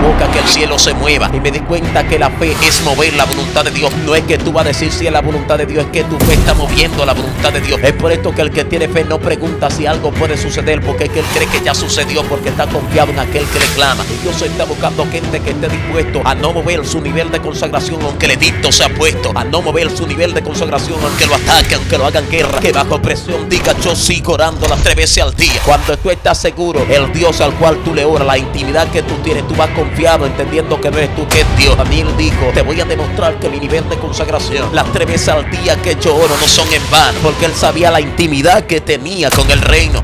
provoca que el cielo se mueva. Y me di cuenta que la fe es mover la voluntad de Dios. No es que tú vas a decir si es la voluntad de Dios, es que tu fe está moviendo la voluntad de Dios. Es por esto que el que tiene fe no pregunta si algo puede suceder, porque es que él cree que ya sucedió, porque está confiado en aquel que le clama. Y Dios está buscando gente que esté dispuesto a no mover su nivel de consagración aunque el edicto se ha puesto, a no mover su nivel de consagración aunque lo ataquen, aunque lo hagan guerra, que bajo presión diga yo sigo orando las 3 veces al día. Cuando tú estás seguro, el Dios al cual tú le oras, la intimidad que tú tienes, tú vas confiado, entendiendo que no eres tú, que es Dios. Daniel dijo, te voy a demostrar que mi nivel de consagración, las 3 veces al día que yo oro, no son en vano, porque él sabía la intimidad que tenía con el reino.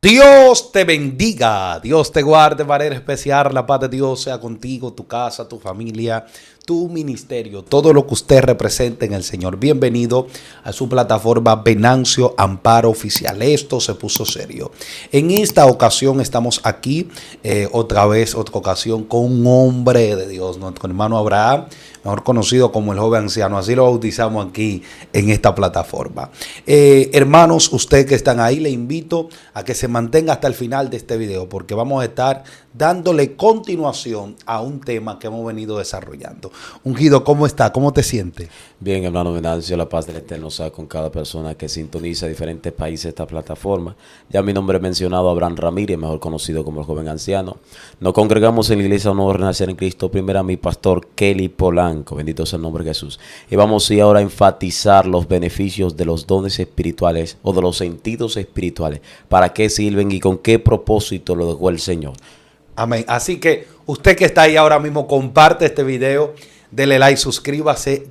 Dios te bendiga, Dios te guarde de manera especial, la paz de Dios sea contigo, tu casa, tu familia, tu ministerio, todo lo que usted represente en el Señor. Bienvenido a su plataforma Venancio Amparo Oficial. Esto se puso serio. En esta ocasión estamos aquí, otra ocasión, con un hombre de Dios, nuestro hermano Abraham, mejor conocido como el joven anciano. Así lo bautizamos aquí en esta plataforma. Hermanos, ustedes que están ahí, le invito a que se mantenga hasta el final de este video, porque vamos a estar dándole continuación a un tema que hemos venido desarrollando. Ungido, ¿cómo está? ¿Cómo te sientes? Bien, hermano Venancio, la paz del Eterno sea con cada persona que sintoniza diferentes países esta plataforma. Ya mi nombre mencionado, Abraham Ramírez, mejor conocido como el joven anciano. Nos congregamos en la iglesia Nuevo Renacer en Cristo. Primero a mi pastor Kelly Polanco, bendito sea el nombre de Jesús. Y vamos a ir ahora a enfatizar los beneficios de los dones espirituales o de los sentidos espirituales. ¿Para qué sirven y con qué propósito lo dejó el Señor? Amén. Así que usted que está ahí ahora mismo, comparte este video, dele like, suscríbase,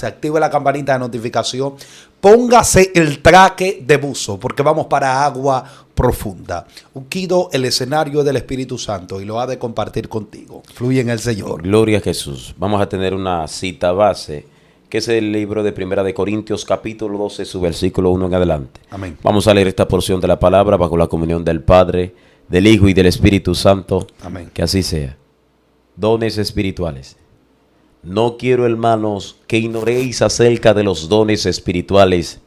active la campanita de notificación, póngase el traje de buzo, porque vamos para agua profunda. Ungido, el escenario del Espíritu Santo y lo ha de compartir contigo. Fluye en el Señor. Gloria a Jesús. Vamos a tener una cita base, que es el libro de Primera de Corintios, capítulo 12, su versículo 1 en adelante. Amén. Vamos a leer esta porción de la palabra bajo la comunión del Padre, del Hijo y del Espíritu Santo. Amén. Que así sea. Dones espirituales. No quiero, hermanos, que ignoréis acerca de los dones espirituales.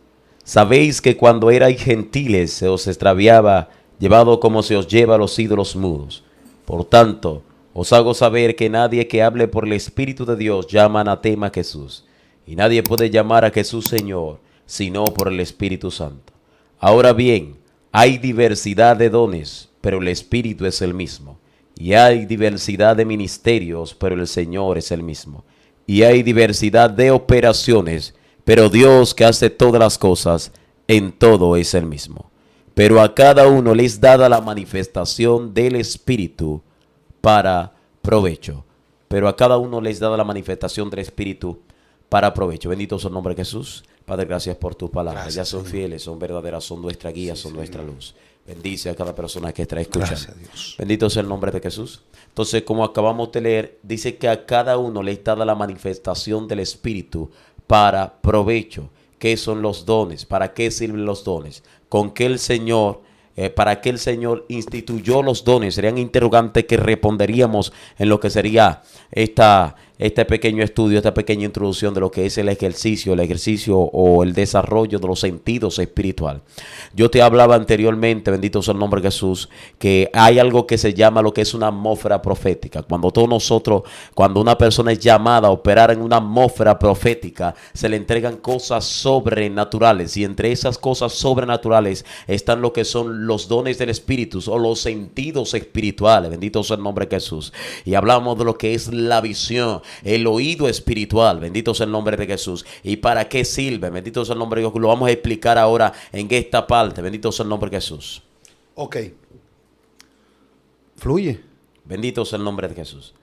Sabéis que cuando erais gentiles se os extraviaba, llevado como se os lleva a los ídolos mudos. Por tanto, os hago saber que nadie que hable por el Espíritu de Dios llama anatema a Jesús. Y nadie puede llamar a Jesús Señor, sino por el Espíritu Santo. Ahora bien, hay diversidad de dones, pero el Espíritu es el mismo. Y hay diversidad de ministerios, pero el Señor es el mismo. Y hay diversidad de operaciones, pero Dios que hace todas las cosas, en todo es el mismo. Pero a cada uno le es dada la manifestación del Espíritu para provecho. Pero a cada uno le es dada la manifestación del Espíritu para provecho. Bendito sea el nombre de Jesús. Padre, gracias por tus palabras. Gracias, ellas son Señor. fieles, son verdaderas, son nuestra guía, Sí, son Señor. nuestra luz. Bendice a cada persona que está escuchando. Gracias, Dios. Bendito sea el nombre de Jesús. Entonces, como acabamos de leer, dice que a cada uno le está dada la manifestación del Espíritu para provecho. ¿Qué son los dones? ¿Para qué sirven los dones? ¿Con qué el Señor, para qué el Señor instituyó los dones? Serían interrogantes que responderíamos en lo que sería este pequeño estudio, esta pequeña introducción de lo que es el ejercicio o el desarrollo de los sentidos espirituales. Yo te hablaba anteriormente, bendito sea el nombre de Jesús, que hay algo que se llama lo que es una atmósfera profética. Cuando una persona es llamada a operar en una atmósfera profética, se le entregan cosas sobrenaturales, y entre esas cosas sobrenaturales están lo que son los dones del Espíritu o los sentidos espirituales. Bendito sea el nombre de Jesús. Y hablamos de lo que es la visión, el oído espiritual. Bendito sea el nombre de Jesús. ¿Y para qué sirve? Bendito sea el nombre de Jesús. Lo vamos a explicar ahora en esta parte. Bendito sea el nombre de Jesús. Ok. Fluye. Bendito sea el nombre de Jesús.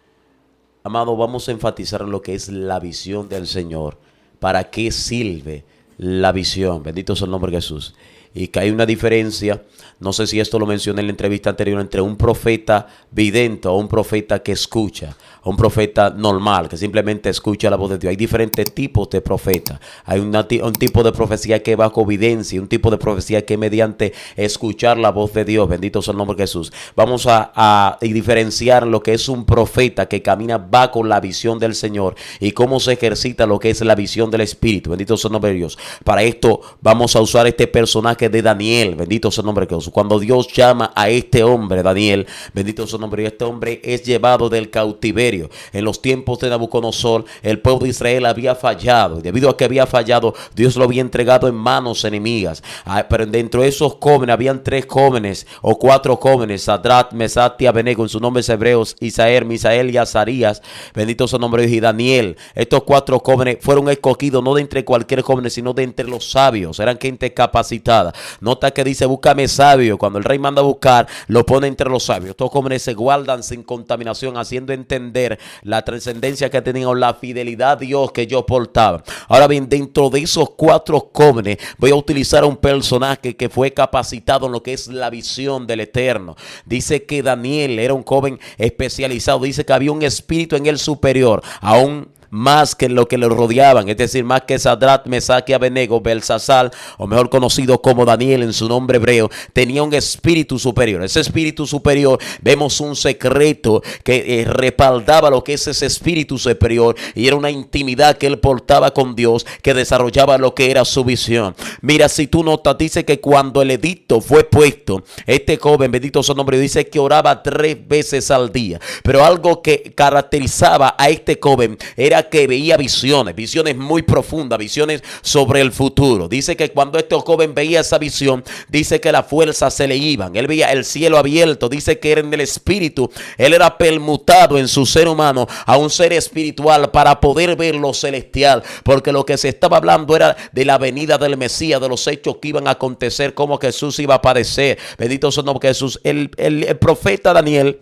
Amado, vamos a enfatizar en lo que es la visión del Señor. ¿Para qué sirve la visión? Bendito sea el nombre de Jesús. y que hay una diferencia. No sé si esto lo mencioné en la entrevista anterior, entre un profeta vidente o un profeta que escucha, o un profeta normal que simplemente escucha la voz de Dios. Hay diferentes tipos de profetas. Hay un tipo de profecía que es bajo evidencia, un tipo de profecía que es mediante escuchar la voz de Dios. Bendito sea el nombre de Jesús. Vamos a diferenciar lo que es un profeta que camina bajo la visión del Señor y cómo se ejercita lo que es la visión del Espíritu. Bendito sea el nombre de Dios. Para esto vamos a usar este personaje de Daniel. Bendito sea el nombre de Jesús. Cuando Dios llama a este hombre, Daniel, bendito sea su nombre, y este hombre es llevado del cautiverio. En los tiempos de Nabucodonosor, el pueblo de Israel había fallado. Y debido a que había fallado, Dios lo había entregado en manos enemigas. Pero dentro de esos jóvenes, habían 3 jóvenes o 4 jóvenes, Sadrach, Mesach y Abednego, en sus nombres hebreos, Isaías, Misael y Azarías, bendito sea su nombre, y Daniel. Estos 4 jóvenes fueron escogidos no de entre cualquier joven, sino de entre los sabios. Eran gente capacitada. Nota que dice, búscame sabio. Cuando el rey manda a buscar, lo pone entre los sabios. Estos jóvenes se guardan sin contaminación, haciendo entender la trascendencia que tenían o la fidelidad a Dios que ellos portaban. Ahora bien, dentro de esos 4 jóvenes, voy a utilizar a un personaje que fue capacitado en lo que es la visión del Eterno. Dice que Daniel era un joven especializado. Dice que había un espíritu en él superior, aún más que lo que le rodeaban, es decir, más que Sadrach, Mesach y Abednego, Belsasar, o mejor conocido como Daniel en su nombre hebreo, tenía un espíritu superior. Ese espíritu superior, vemos un secreto que respaldaba lo que es ese espíritu superior, y era una intimidad que él portaba con Dios, que desarrollaba lo que era su visión. Mira, si tú notas, dice que cuando el edicto fue puesto, este joven, bendito su nombre, dice que oraba 3 veces al día, pero algo que caracterizaba a este joven era que veía visiones muy profundas, visiones sobre el futuro. Dice que cuando este joven veía esa visión, dice que las fuerzas se le iban. Él veía el cielo abierto. Dice que era en el espíritu. Él era permutado en su ser humano a un ser espiritual para poder ver lo celestial, porque lo que se estaba hablando era de la venida del Mesías, de los hechos que iban a acontecer, cómo Jesús iba a aparecer. Bendito sea el nombre de Jesús. El profeta Daniel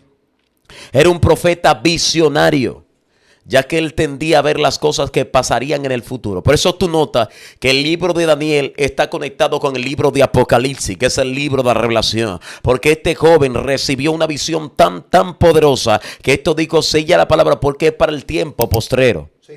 era un profeta visionario, ya que él tendía a ver las cosas que pasarían en el futuro. Por eso tú notas que el libro de Daniel está conectado con el libro de Apocalipsis, que es el libro de la revelación, porque este joven recibió una visión tan poderosa que esto dijo, sella la palabra, porque es para el tiempo postrero. Sí.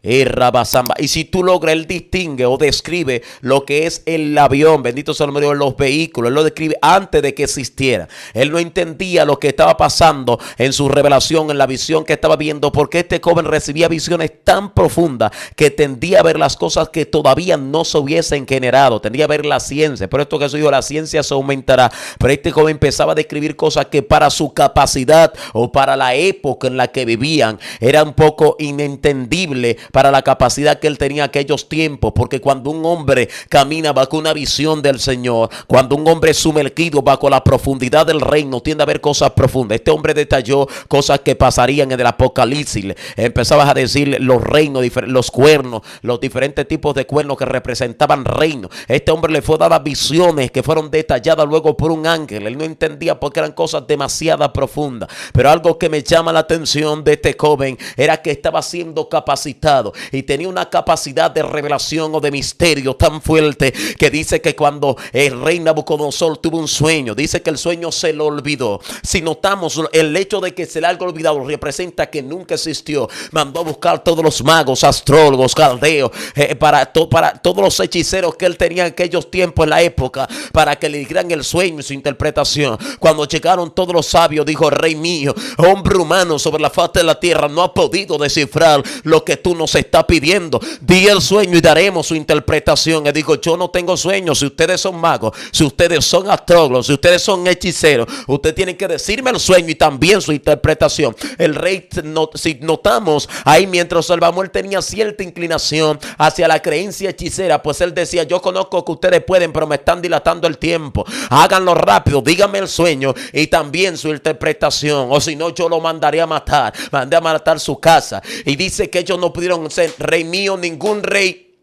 Y si tú logras, él distingue o describe lo que es el avión, bendito sea el nombre de Dios, los vehículos. Él lo describe antes de que existiera. Él no entendía lo que estaba pasando en su revelación, en la visión que estaba viendo, porque este joven recibía visiones tan profundas que tendía a ver las cosas que todavía no se hubiesen generado. Tendía a ver la ciencia. Por esto que Jesús dijo, la ciencia se aumentará. Pero este joven empezaba a describir cosas que para su capacidad o para la época en la que vivían era un poco inentendible para la capacidad que él tenía en aquellos tiempos, porque cuando un hombre camina bajo una visión del Señor, cuando un hombre es sumergido bajo la profundidad del reino, tiende a ver cosas profundas. Este hombre detalló cosas que pasarían en el Apocalipsis. Empezaba a decir los reinos, los cuernos, los diferentes tipos de cuernos que representaban reinos. Este hombre le fue dada visiones que fueron detalladas luego por un ángel. Él no entendía porque eran cosas demasiado profundas, pero algo que me llama la atención de este joven era que estaba siendo capacitado y tenía una capacidad de revelación o de misterio tan fuerte que dice que cuando el rey Nabucodonosor tuvo un sueño, dice que el sueño se lo olvidó. Si notamos, el hecho de que se le haya olvidado representa que nunca existió. Mandó a buscar todos los magos, astrólogos, caldeos, para todos los hechiceros que él tenía en aquellos tiempos, en la época, para que le dieran el sueño y su interpretación. Cuando llegaron todos los sabios, dijo: rey mío, hombre humano sobre la faz de la tierra no ha podido descifrar lo que tú nos estás pidiendo. Di el sueño y daremos su interpretación. Él dijo: yo no tengo sueño. Si ustedes son magos, si ustedes son astrólogos, si ustedes son hechiceros, ustedes tienen que decirme el sueño y también su interpretación. El rey, si notamos ahí, mientras observamos, él tenía cierta inclinación hacia la creencia hechicera, pues él decía: yo conozco que ustedes pueden, pero me están dilatando el tiempo. Háganlo rápido, díganme el sueño y también su interpretación, o si no, yo lo mandaré a matar. Mandé a matar su casa. Y dice que ellos no pudieron ser rey mío, ningún rey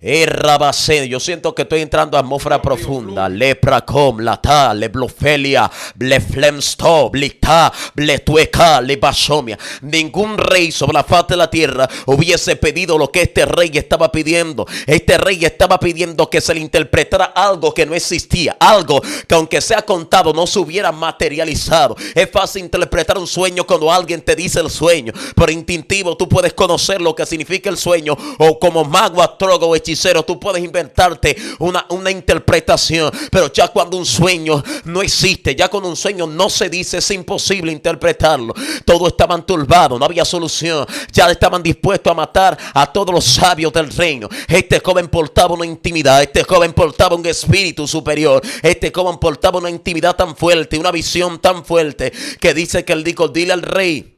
Yo siento que estoy entrando a atmósfera profunda. Lepracom, lata, leblofelia, bleflemsto, blita, bletueca, lebasomia. Ningún rey sobre la faz de la tierra hubiese pedido lo que este rey estaba pidiendo. Este rey estaba pidiendo que se le interpretara algo que no existía, algo que aunque sea contado no se hubiera materializado. Es fácil interpretar un sueño cuando alguien te dice el sueño. Por instintivo tú puedes conocer lo que significa el sueño, o como mago, astrólogo o hechicero tú puedes inventarte una interpretación. Pero ya cuando un sueño no existe, ya cuando un sueño no se dice, es imposible interpretarlo. Todos estaban turbados, no había solución. Ya estaban dispuestos a matar a todos los sabios del reino. Este joven portaba una intimidad, este joven portaba un espíritu superior, este joven portaba una intimidad tan fuerte, una visión tan fuerte, que dice que él dijo: dile al rey,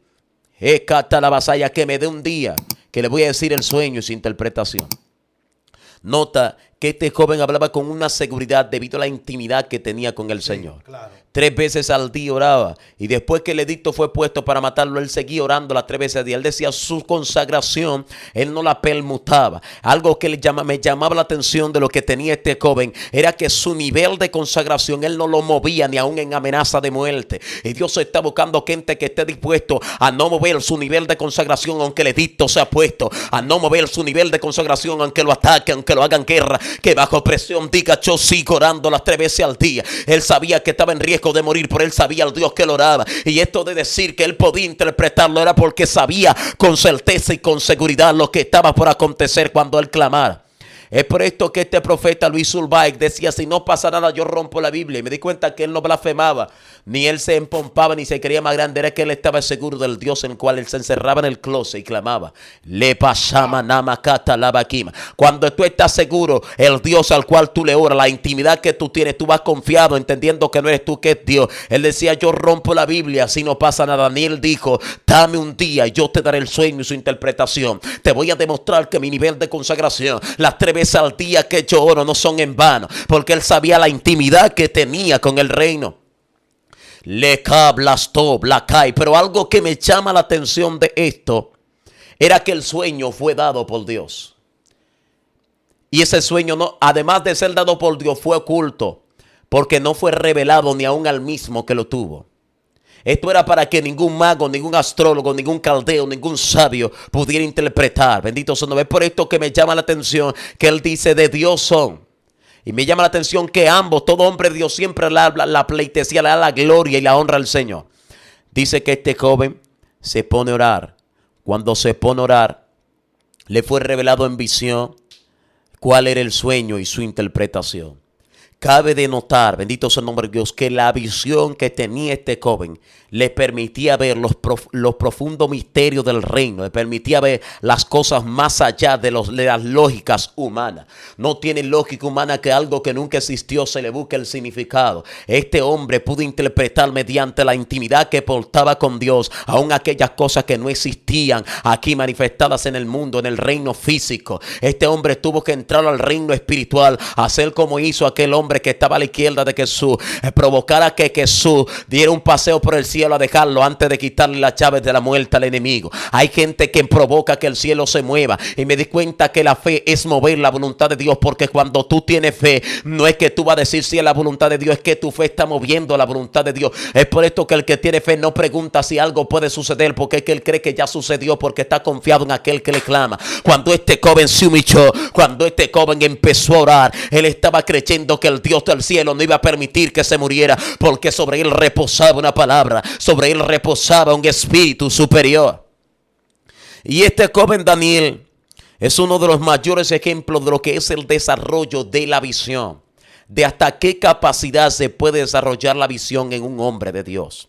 cata la vasalla, que me dé un día, que le voy a decir el sueño y su interpretación. Nota que este joven hablaba con una seguridad debido a la intimidad que tenía con el Señor. Claro. 3 veces al día oraba, y después que el edicto fue puesto para matarlo, él seguía orando las 3 veces al día. Él decía su consagración, él no la permutaba. Algo que me llamaba la atención de lo que tenía este joven era que su nivel de consagración él no lo movía ni aún en amenaza de muerte. Y Dios está buscando gente que esté dispuesto a no mover su nivel de consagración aunque el edicto sea puesto, a no mover su nivel de consagración aunque lo ataquen, aunque lo hagan guerra, que bajo presión diga: yo sigo orando las 3 veces al día. Él sabía que estaba en riesgo de morir, pero él sabía al Dios que lo oraba. Y esto de decir que él podía interpretarlo era porque sabía con certeza y con seguridad lo que estaba por acontecer cuando él clamara. Es por esto que este profeta Luis Ulbaek decía: si no pasa nada, yo rompo la Biblia. Y me di cuenta que él no blasfemaba, ni él se empompaba, ni se creía más grande. Era que él estaba seguro del Dios en el cual él se encerraba en el closet y clamaba. Le pasama namakata labakima. Cuando tú estás seguro, el Dios al cual tú le oras, la intimidad que tú tienes, tú vas confiado, entendiendo que no eres tú, que es Dios. Él decía: yo rompo la Biblia si no pasa nada. Ni él dijo: dame un día y yo te daré el sueño y su interpretación. Te voy a demostrar que mi nivel de consagración, las 3 veces al día que yo oro, no son en vano, porque él sabía la intimidad que tenía con el reino. Pero algo que me llama la atención de esto era que el sueño fue dado por Dios. Y ese sueño, no, además de ser dado por Dios, fue oculto, porque no fue revelado ni aún al mismo que lo tuvo. Esto era para que ningún mago, ningún astrólogo, ningún caldeo, ningún sabio pudiera interpretar. Bendito son. Es por esto que me llama la atención que él dice: de Dios son. Y me llama la atención que ambos, todo hombre de Dios, siempre la pleitesía, le da la gloria y la honra al Señor. Dice que este joven se pone a orar. Cuando se pone a orar, le fue revelado en visión cuál era el sueño y su interpretación. Cabe de notar, bendito sea el nombre de Dios, que la visión que tenía este joven le permitía ver los profundos misterios del reino, le permitía ver las cosas más allá de las lógicas humanas. No tiene lógica humana que algo que nunca existió se le busque el significado. Este hombre pudo interpretar mediante la intimidad que portaba con Dios, aún aquellas cosas que no existían aquí manifestadas en el mundo, en el reino físico. Este hombre tuvo que entrar al reino espiritual, hacer como hizo aquel hombre que estaba a la izquierda de Jesús, provocara que Jesús diera un paseo por el cielo a dejarlo antes de quitarle las llaves de la muerte al enemigo. Hay gente que provoca que el cielo se mueva, y me di cuenta que la fe es mover la voluntad de Dios, porque cuando tú tienes fe, no es que tú vas a decir si es la voluntad de Dios, es que tu fe está moviendo la voluntad de Dios. Es por esto que el que tiene fe no pregunta si algo puede suceder, porque es que él cree que ya sucedió, porque está confiado en aquel que le clama. Cuando este joven se humilló, cuando este joven empezó a orar, él estaba creyendo que el Dios del cielo no iba a permitir que se muriera, porque sobre él reposaba una palabra, sobre él reposaba un espíritu superior. Y este joven Daniel es uno de los mayores ejemplos de lo que es el desarrollo de la visión, de hasta qué capacidad se puede desarrollar la visión en un hombre de Dios.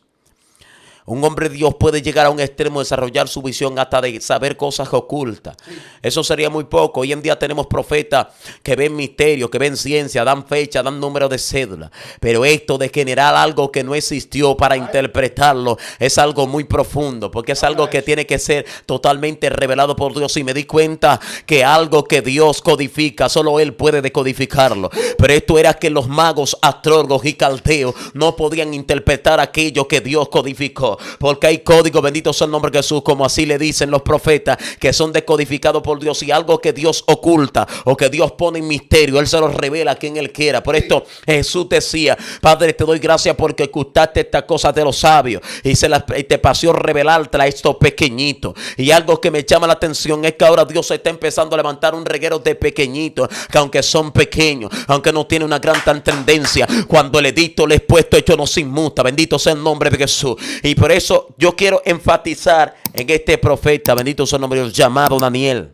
Un hombre de Dios puede llegar a un extremo de desarrollar su visión hasta de saber cosas ocultas. Eso sería muy poco. Hoy en día tenemos profetas que ven misterios, que ven ciencia, dan fecha, dan número de cédula. Pero esto de generar algo que no existió para interpretarlo es algo muy profundo, porque es algo que tiene que ser totalmente revelado por Dios. Y me di cuenta que algo que Dios codifica, solo Él puede decodificarlo. Pero esto era que los magos, astrólogos y caldeos no podían interpretar aquello que Dios codificó. código, porque hay código, bendito sea el nombre de Jesús, como así le dicen los profetas, que son decodificados por Dios, y algo que Dios oculta o que Dios pone en misterio, Él se los revela a quien Él quiera. Por esto Jesús decía: Padre, te doy gracias porque ocultaste estas cosas de los sabios y te pareció revelarte a estos pequeñitos. Y algo que me llama la atención es que ahora Dios está empezando a levantar un reguero de pequeñitos, que aunque son pequeños, aunque no tienen una gran tendencia, cuando el edicto les puesto, hecho no se inmuta. Bendito sea el nombre de Jesús. Y por eso yo quiero enfatizar en este profeta, bendito sea el nombre de Dios, llamado Daniel.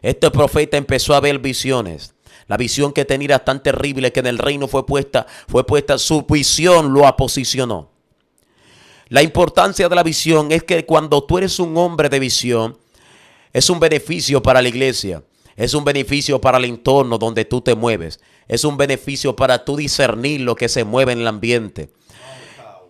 Este profeta empezó a ver visiones. La visión que tenía era tan terrible que en el reino fue puesta, su visión lo aposicionó. La importancia de la visión es que cuando tú eres un hombre de visión, es un beneficio para la iglesia, es un beneficio para el entorno donde tú te mueves, es un beneficio para tú discernir lo que se mueve en el ambiente.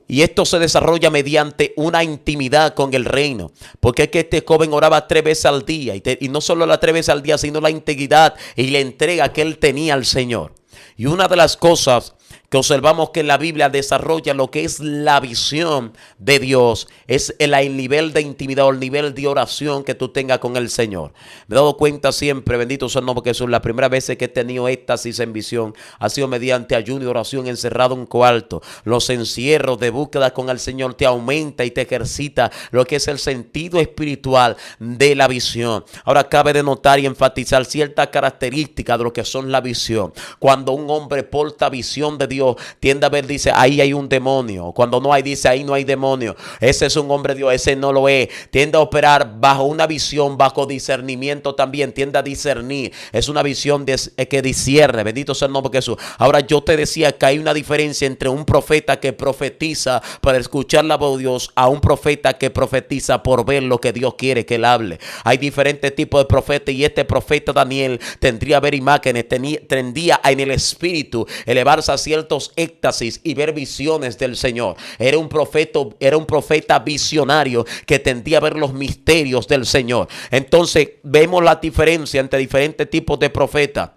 Y esto se desarrolla mediante una intimidad con el reino. Porque es que este joven oraba 3 veces al día. Y no solo las 3 veces al día, sino la integridad y la entrega que él tenía al Señor. Y una de las cosas que observamos que en la Biblia desarrolla lo que es la visión de Dios, es el nivel de intimidad o el nivel de oración que tú tengas con el Señor. Me he dado cuenta siempre, bendito sea el nombre de Jesús, las primeras veces que he tenido éxtasis en visión ha sido mediante ayuno y oración encerrado en un cuarto. Los encierros de búsqueda con el Señor te aumenta y te ejercita lo que es el sentido espiritual de la visión. Ahora cabe de notar y enfatizar ciertas características de lo que son la visión. Cuando un hombre porta visión de Dios, tiende a ver, dice, ahí hay un demonio. Cuando no hay, dice, ahí no hay demonio. Ese es un hombre de Dios, ese no lo es. Tiende a operar bajo una visión, bajo discernimiento también. Tiende a discernir. Es una visión que discierne. Bendito sea el nombre de Jesús. Ahora yo te decía que hay una diferencia entre un profeta que profetiza para escuchar la voz de Dios a un profeta que profetiza por ver lo que Dios quiere que él hable. Hay diferentes tipos de profetas, y este profeta Daniel tendría a ver imágenes, tendría en el espíritu elevarse a ciertos éxtasis y ver visiones del Señor. Era un profeta visionario que tendía a ver los misterios del Señor. Entonces vemos la diferencia entre diferentes tipos de profetas.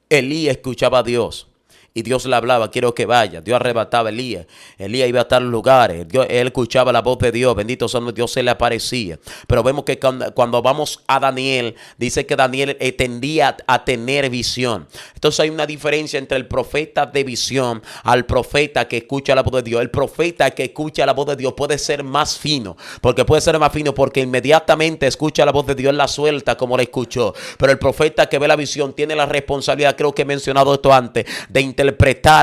Elías escuchaba a Dios y Dios le hablaba: quiero que vaya. Dios arrebataba a Elías. Elías iba a tal lugares. Él escuchaba la voz de Dios. Bendito sea Dios, se le aparecía. Pero vemos que cuando vamos a Daniel, dice que Daniel tendía a tener visión. Entonces hay una diferencia entre el profeta de visión al profeta que escucha la voz de Dios. El profeta que escucha la voz de Dios puede ser más fino. Porque inmediatamente escucha la voz de Dios, la suelta como la escuchó. Pero el profeta que ve la visión tiene la responsabilidad, creo que he mencionado esto antes, de interpretar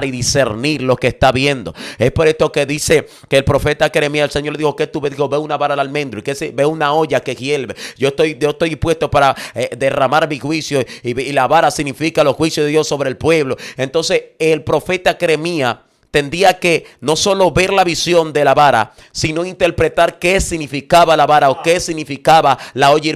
y discernir lo que está viendo. Es por esto que dice que el profeta Jeremías, el Señor le dijo: que tú ves, digo, ve una vara de almendro, y que ve una olla que hierve. Yo estoy dispuesto para derramar mi juicio, y la vara significa los juicios de Dios sobre el pueblo. Entonces el profeta Jeremías tendría que no solo ver la visión de la vara, sino interpretar qué significaba la vara o qué significaba la olla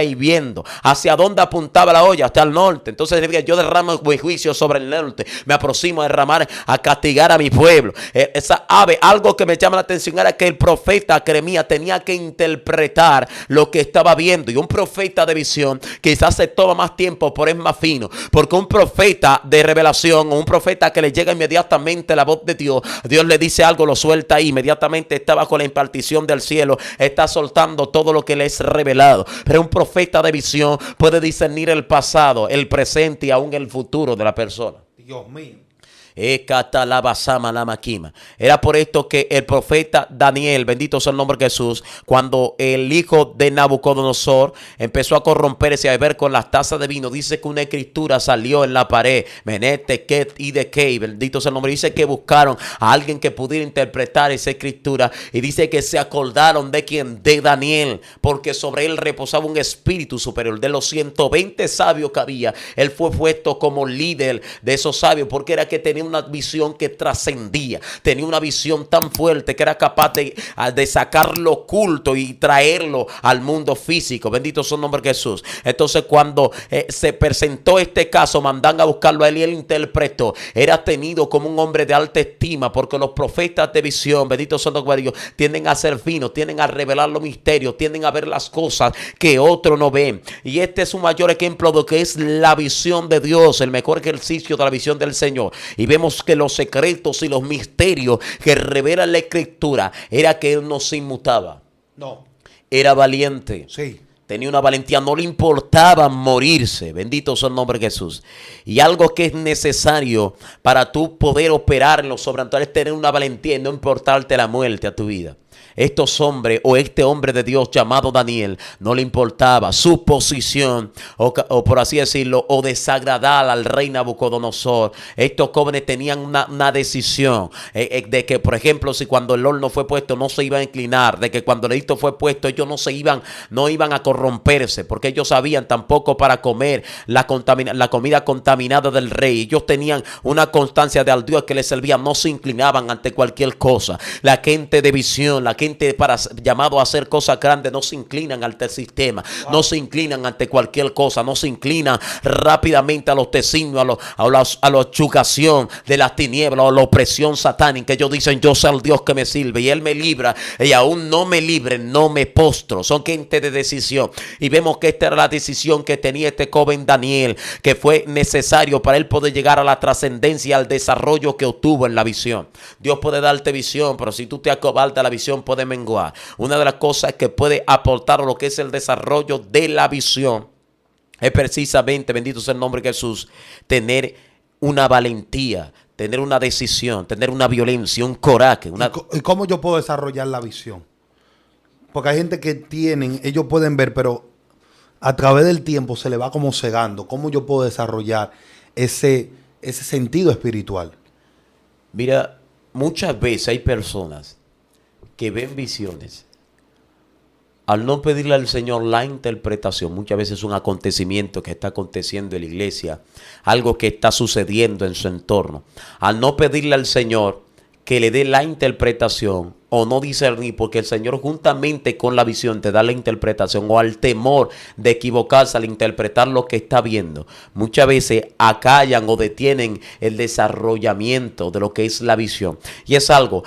hirviendo, hacia dónde apuntaba la olla, hasta el norte. Entonces yo derramo mi juicio sobre el norte, me aproximo a derramar, a castigar a mi pueblo. Esa ave, algo que me llama la atención era que el profeta Jeremías tenía que interpretar lo que estaba viendo. Y un profeta de visión quizás se toma más tiempo, pero es más fino, porque un profeta de revelación o un profeta que le llega inmediatamente la voz de Dios, Dios le dice algo, lo suelta ahí, inmediatamente está bajo la impartición del cielo, está soltando todo lo que le es revelado. Pero un profeta de visión puede discernir el pasado, el presente y aún el futuro de la persona. Dios mío. Era por esto que el profeta Daniel, bendito sea el nombre de Jesús, cuando el hijo de Nabucodonosor empezó a corromperse y a beber con las tazas de vino, dice que una escritura salió en la pared, Menete, Ket y de Kei, bendito sea el nombre. Dice que buscaron a alguien que pudiera interpretar esa escritura, y dice que se acordaron de quién, de Daniel, porque sobre él reposaba un espíritu superior. De los 120 sabios que había, él fue puesto como líder de esos sabios, porque era que tenía una visión que trascendía, tenía una visión tan fuerte que era capaz de sacar lo oculto y traerlo al mundo físico. Bendito sea el nombre de Jesús. Entonces cuando se presentó este caso, mandan a buscarlo a él y él interpretó. Era tenido como un hombre de alta estima, porque los profetas de visión, bendito sea el nombre de Dios, tienden a ser finos, tienden a revelar los misterios, tienden a ver las cosas que otros no ven. Y este es un mayor ejemplo de lo que es la visión de Dios, el mejor ejercicio de la visión del Señor. Y vemos vemos que los secretos y los misterios que revela la Escritura era que él no se inmutaba. No. Era valiente. Sí. Tenía una valentía, no le importaba morirse. Bendito sea el nombre de Jesús. Y algo que es necesario para tú poder operar en lo sobrenatural es tener una valentía y no importarte la muerte a tu vida. Estos hombres o este hombre de Dios llamado Daniel no le importaba su posición o por así decirlo, o desagradar al rey Nabucodonosor. Estos jóvenes tenían una decisión de que, por ejemplo, si cuando el horno fue puesto no se iban a inclinar, de que cuando el edicto fue puesto ellos no iban a corromperse, porque ellos sabían tampoco para comer la comida contaminada del rey. Ellos tenían una constancia de al Dios que les servía, no se inclinaban ante cualquier cosa. La gente de visión, la gente para llamado a hacer cosas grandes no se inclinan ante el sistema, no se inclinan ante cualquier cosa, no se inclinan rápidamente a los designios, a la chucación de las tinieblas o la opresión satánica. Ellos dicen: yo soy el Dios que me sirve y Él me libra, y aún no me libre, no me postro. Son gente de decisión, y vemos que esta era la decisión que tenía este joven Daniel, que fue necesario para él poder llegar a la trascendencia, al desarrollo que obtuvo en la visión. Dios puede darte visión, pero si tú te acobardas, la visión puede menguar. Una de las cosas que puede aportar a lo que es el desarrollo de la visión es precisamente, bendito sea el nombre de Jesús, tener una valentía, tener una decisión, tener una violencia, un coraje. ¿Y cómo yo puedo desarrollar la visión? Porque hay gente que ellos pueden ver, pero a través del tiempo se le va como cegando. ¿Cómo yo puedo desarrollar ese sentido espiritual? Mira, muchas veces hay personas que ven visiones. Al no pedirle al Señor la interpretación, muchas veces es un acontecimiento que está aconteciendo en la iglesia, algo que está sucediendo en su entorno. Al no pedirle al Señor que le dé la interpretación o no discernir, porque el Señor juntamente con la visión te da la interpretación, o al temor de equivocarse al interpretar lo que está viendo, muchas veces acallan o detienen el desarrollamiento de lo que es la visión. Y es algo,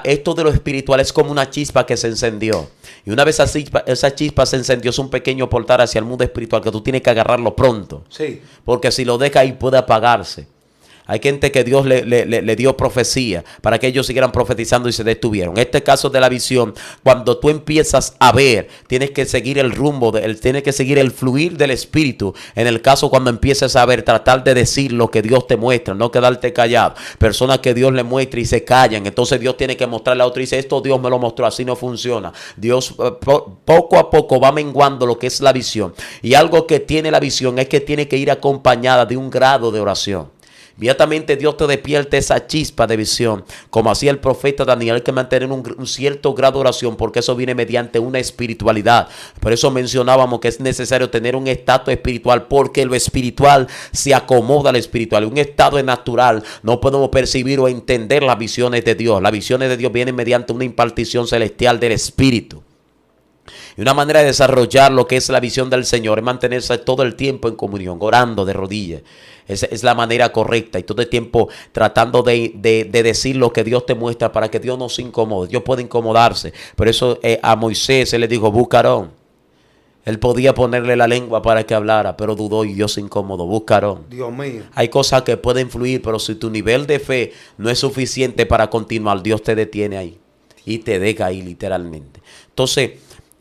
esto de lo espiritual es como una chispa que se encendió. Y una vez esa chispa se encendió, es un pequeño portal hacia el mundo espiritual que tú tienes que agarrarlo pronto. Sí. Porque si lo dejas ahí puede apagarse. Hay gente que Dios le dio profecía para que ellos siguieran profetizando y se detuvieron. En este caso de la visión, cuando tú empiezas a ver, tienes que seguir el rumbo, tienes que seguir el fluir del Espíritu. En el caso cuando empieces a ver, tratar de decir lo que Dios te muestra, no quedarte callado. Personas que Dios le muestra y se callan, entonces Dios tiene que mostrarle a otro y dice: esto Dios me lo mostró, así no funciona. Dios poco a poco va menguando lo que es la visión. Y algo que tiene la visión es que tiene que ir acompañada de un grado de oración. Inmediatamente Dios te despierta esa chispa de visión, como hacía el profeta Daniel, que mantener un cierto grado de oración, porque eso viene mediante una espiritualidad. Por eso mencionábamos que es necesario tener un estado espiritual, porque lo espiritual se acomoda al espiritual. Un estado natural no podemos percibir o entender las visiones de Dios. Las visiones de Dios vienen mediante una impartición celestial del Espíritu. Y una manera de desarrollar lo que es la visión del Señor es mantenerse todo el tiempo en comunión, orando de rodillas. Esa es la manera correcta. Y todo el tiempo tratando de decir lo que Dios te muestra para que Dios no se incomode. Dios puede incomodarse. Por eso a Moisés se le dijo: buscarón. Él podía ponerle la lengua para que hablara, pero dudó y Dios se incomodó. Buscarón. Dios mío. Hay cosas que pueden fluir, pero si tu nivel de fe no es suficiente para continuar, Dios te detiene ahí y te deja ahí literalmente. Entonces,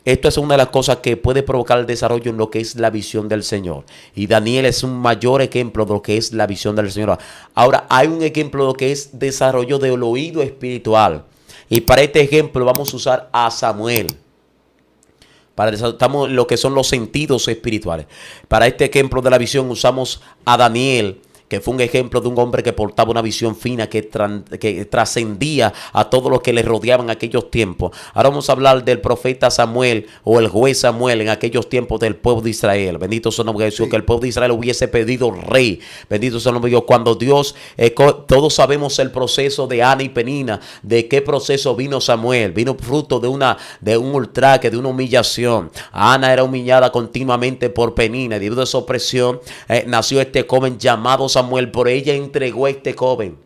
esto es una de las cosas que puede provocar el desarrollo en lo que es la visión del Señor. Y Daniel es un mayor ejemplo de lo que es la visión del Señor. Ahora, hay un ejemplo de lo que es desarrollo del oído espiritual. Y para este ejemplo vamos a usar a Samuel. Estamos en lo que son los sentidos espirituales. Para este ejemplo de la visión usamos a Daniel, que fue un ejemplo de un hombre que portaba una visión fina, que trascendía a todo lo que le rodeaban en aquellos tiempos. Ahora vamos a hablar del profeta Samuel, o el juez Samuel, en aquellos tiempos del pueblo de Israel. Bendito sea el nombre de Jesús, sí. Que el pueblo de Israel hubiese pedido rey. Bendito sea el nombre de Dios. Cuando Dios, todos sabemos el proceso de Ana y Penina. ¿De qué proceso vino Samuel? Vino fruto de un ultraje, de una humillación. Ana era humillada continuamente por Penina. Debido a esa opresión, nació este joven llamado Samuel. Por ella entregó a este joven.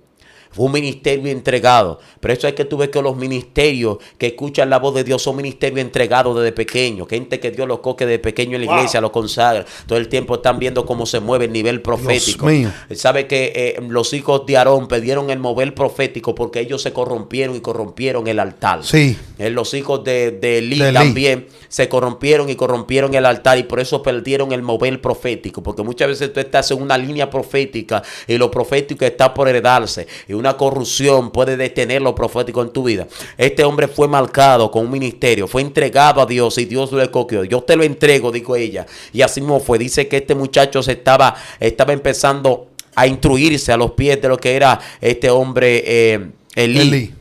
Fue un ministerio entregado. Pero eso es que tú ves que los ministerios que escuchan la voz de Dios son ministerios entregados desde pequeño. Gente que Dios los coge desde pequeño en la iglesia, lo consagra. Todo el tiempo están viendo cómo se mueve el nivel profético. Sabe que los hijos de Aarón perdieron el mover profético porque ellos se corrompieron y corrompieron el altar. Sí. Los hijos de Elí también se corrompieron y corrompieron el altar, y por eso perdieron el mover profético. Porque muchas veces tú estás en una línea profética y lo profético está por heredarse, y una corrupción puede detener lo profético en tu vida. Este hombre fue marcado con un ministerio, fue entregado a Dios y Dios lo escogió. Yo te lo entrego, dijo ella, y así mismo fue. Dice que este muchacho estaba empezando a instruirse a los pies de lo que era este hombre Elí.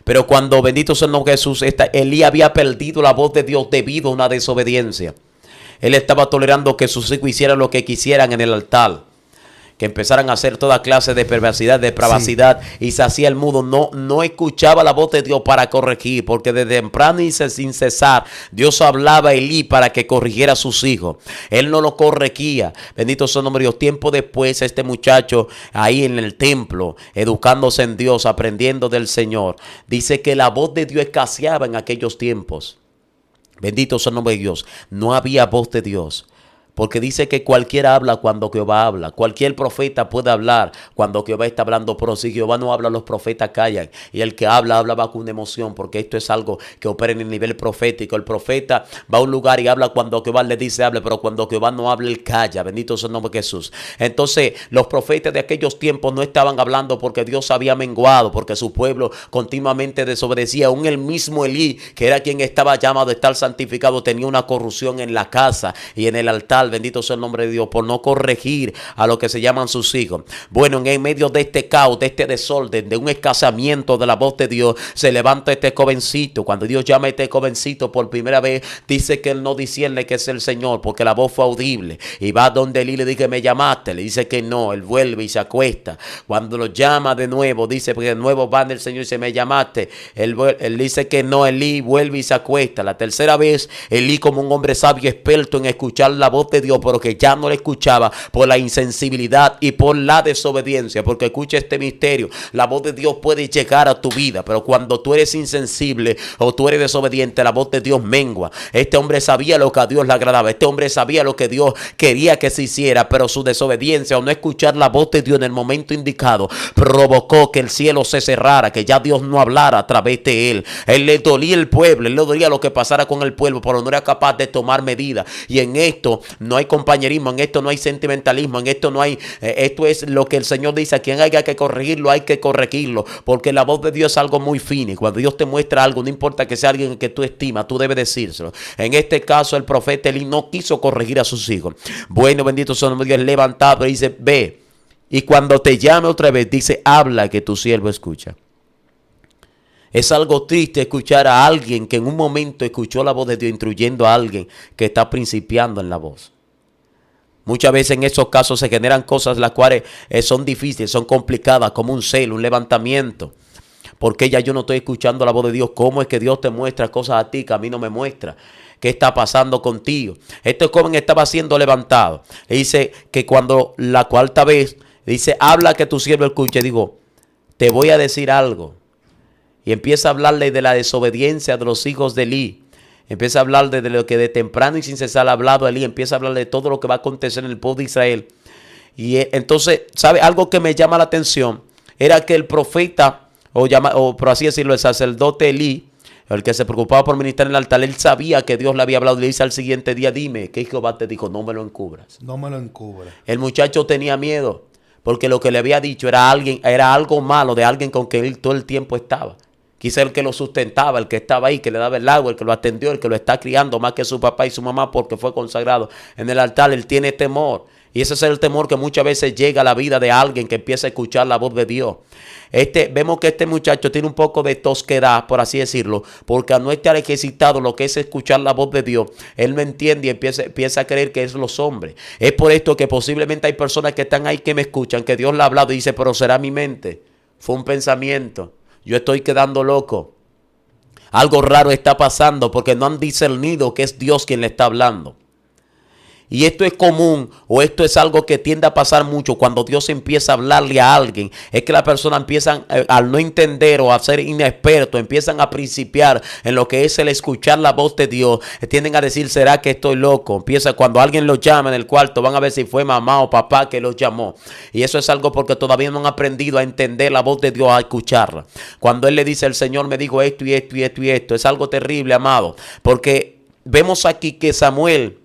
Pero cuando, bendito sea el nombre de Jesús, Elí había perdido la voz de Dios debido a una desobediencia. Él estaba tolerando que sus hijos hicieran lo que quisieran en el altar, que empezaran a hacer toda clase de perversidad, de depravacidad, y se hacía el mudo. No escuchaba la voz de Dios para corregir, porque desde temprano y sin cesar Dios hablaba a Elí para que corrigiera a sus hijos. Él no lo corregía. Bendito sea el nombre de Dios. Tiempo después, este muchacho ahí en el templo, educándose en Dios, aprendiendo del Señor, dice que la voz de Dios escaseaba en aquellos tiempos. Bendito sea el nombre de Dios. No había voz de Dios. Porque dice que cualquiera habla cuando Jehová habla. Cualquier profeta puede hablar cuando Jehová está hablando. Pero si Jehová no habla, los profetas callan. Y el que habla bajo una emoción. Porque esto es algo que opera en el nivel profético. El profeta va a un lugar y habla cuando Jehová le dice hable. Pero cuando Jehová no habla, él calla. Bendito sea el nombre de Jesús. Entonces los profetas de aquellos tiempos no estaban hablando porque Dios había menguado. Porque su pueblo continuamente desobedecía. Aún el mismo Elí, que era quien estaba llamado a estar santificado, tenía una corrupción en la casa y en el altar. Bendito sea el nombre de Dios, por no corregir a lo que se llaman sus hijos. Bueno, en medio de este caos, de este desorden, de un escasamiento de la voz de Dios, se levanta este jovencito. Cuando Dios llama a este jovencito por primera vez, dice que él no discierne que es el Señor, porque la voz fue audible. Y va donde Elí le dice: ¿me llamaste? Le dice que no. Él vuelve y se acuesta. Cuando lo llama de nuevo, dice, porque de nuevo va del Señor y dice: ¿me llamaste? Él dice que no. Elí vuelve y se acuesta. La tercera vez, Elí, como un hombre sabio, experto en escuchar la voz de Dios, pero que ya no le escuchaba por la insensibilidad y por la desobediencia. Porque escucha este misterio: la voz de Dios puede llegar a tu vida, pero cuando tú eres insensible o tú eres desobediente, la voz de Dios mengua. Este hombre sabía lo que a Dios le agradaba. Este hombre sabía lo que Dios quería que se hiciera, pero su desobediencia o no escuchar la voz de Dios en el momento indicado provocó que el cielo se cerrara, que ya Dios no hablara a través de él. Él le dolía el pueblo, él le dolía lo que pasara con el pueblo, pero no era capaz de tomar medidas. Y en esto no hay compañerismo, en esto no hay sentimentalismo, en esto no hay, esto es lo que el Señor dice: a quien haya que corregirlo, hay que corregirlo, porque la voz de Dios es algo muy fino, y cuando Dios te muestra algo, no importa que sea alguien que tú estimas, tú debes decírselo. En este caso, el profeta Elí no quiso corregir a sus hijos. Bueno, bendito sea el nombre de Dios, levantado y dice: ve, y cuando te llame otra vez, dice: habla, que tu siervo escucha. Es algo triste escuchar a alguien que en un momento escuchó la voz de Dios instruyendo a alguien que está principiando en la voz. Muchas veces en esos casos se generan cosas las cuales son difíciles, son complicadas, como un celo, un levantamiento. Porque ya yo no estoy escuchando la voz de Dios. ¿Cómo es que Dios te muestra cosas a ti que a mí no me muestra? ¿Qué está pasando contigo? Este joven estaba siendo levantado. Le dice que cuando la cuarta vez, dice: habla, que tu siervo escuche. Digo, te voy a decir algo. Y empieza a hablarle de la desobediencia de los hijos de Elí. Empieza a hablar de lo que de temprano y sin cesar ha hablado Elí. Empieza a hablar de todo lo que va a acontecer en el pueblo de Israel. Y entonces, ¿sabe? Algo que me llama la atención era que el profeta, o por así decirlo, el sacerdote Elí, el que se preocupaba por ministrar en el altar, él sabía que Dios le había hablado. Y le dice al siguiente día: dime, ¿qué Jehová te dijo? No me lo encubras. No me lo encubras. El muchacho tenía miedo, porque lo que le había dicho era algo malo de alguien con quien él todo el tiempo estaba. Quizá el que lo sustentaba, el que estaba ahí, que le daba el agua, el que lo atendió, el que lo está criando más que su papá y su mamá, porque fue consagrado en el altar. Él tiene temor. Y ese es el temor que muchas veces llega a la vida de alguien que empieza a escuchar la voz de Dios. Vemos que este muchacho tiene un poco de tosquedad, por así decirlo, porque al no estar ejercitado lo que es escuchar la voz de Dios, él no entiende y empieza a creer que es los hombres. Es por esto que posiblemente hay personas que están ahí que me escuchan, que Dios le ha hablado y dice: pero será mi mente, fue un pensamiento. Yo estoy quedando loco. Algo raro está pasando porque no han discernido que es Dios quien le está hablando. Y esto es común o esto es algo que tiende a pasar mucho cuando Dios empieza a hablarle a alguien. Es que la persona empiezan al no entender o a ser inexperto, empiezan a principiar en lo que es el escuchar la voz de Dios. Tienden a decir, ¿será que estoy loco? Empieza cuando alguien los llama en el cuarto, van a ver si fue mamá o papá que los llamó. Y eso es algo porque todavía no han aprendido a entender la voz de Dios, a escucharla. Cuando Él le dice, el Señor me dijo esto y esto y esto y esto, es algo terrible, amado. Porque vemos aquí que Samuel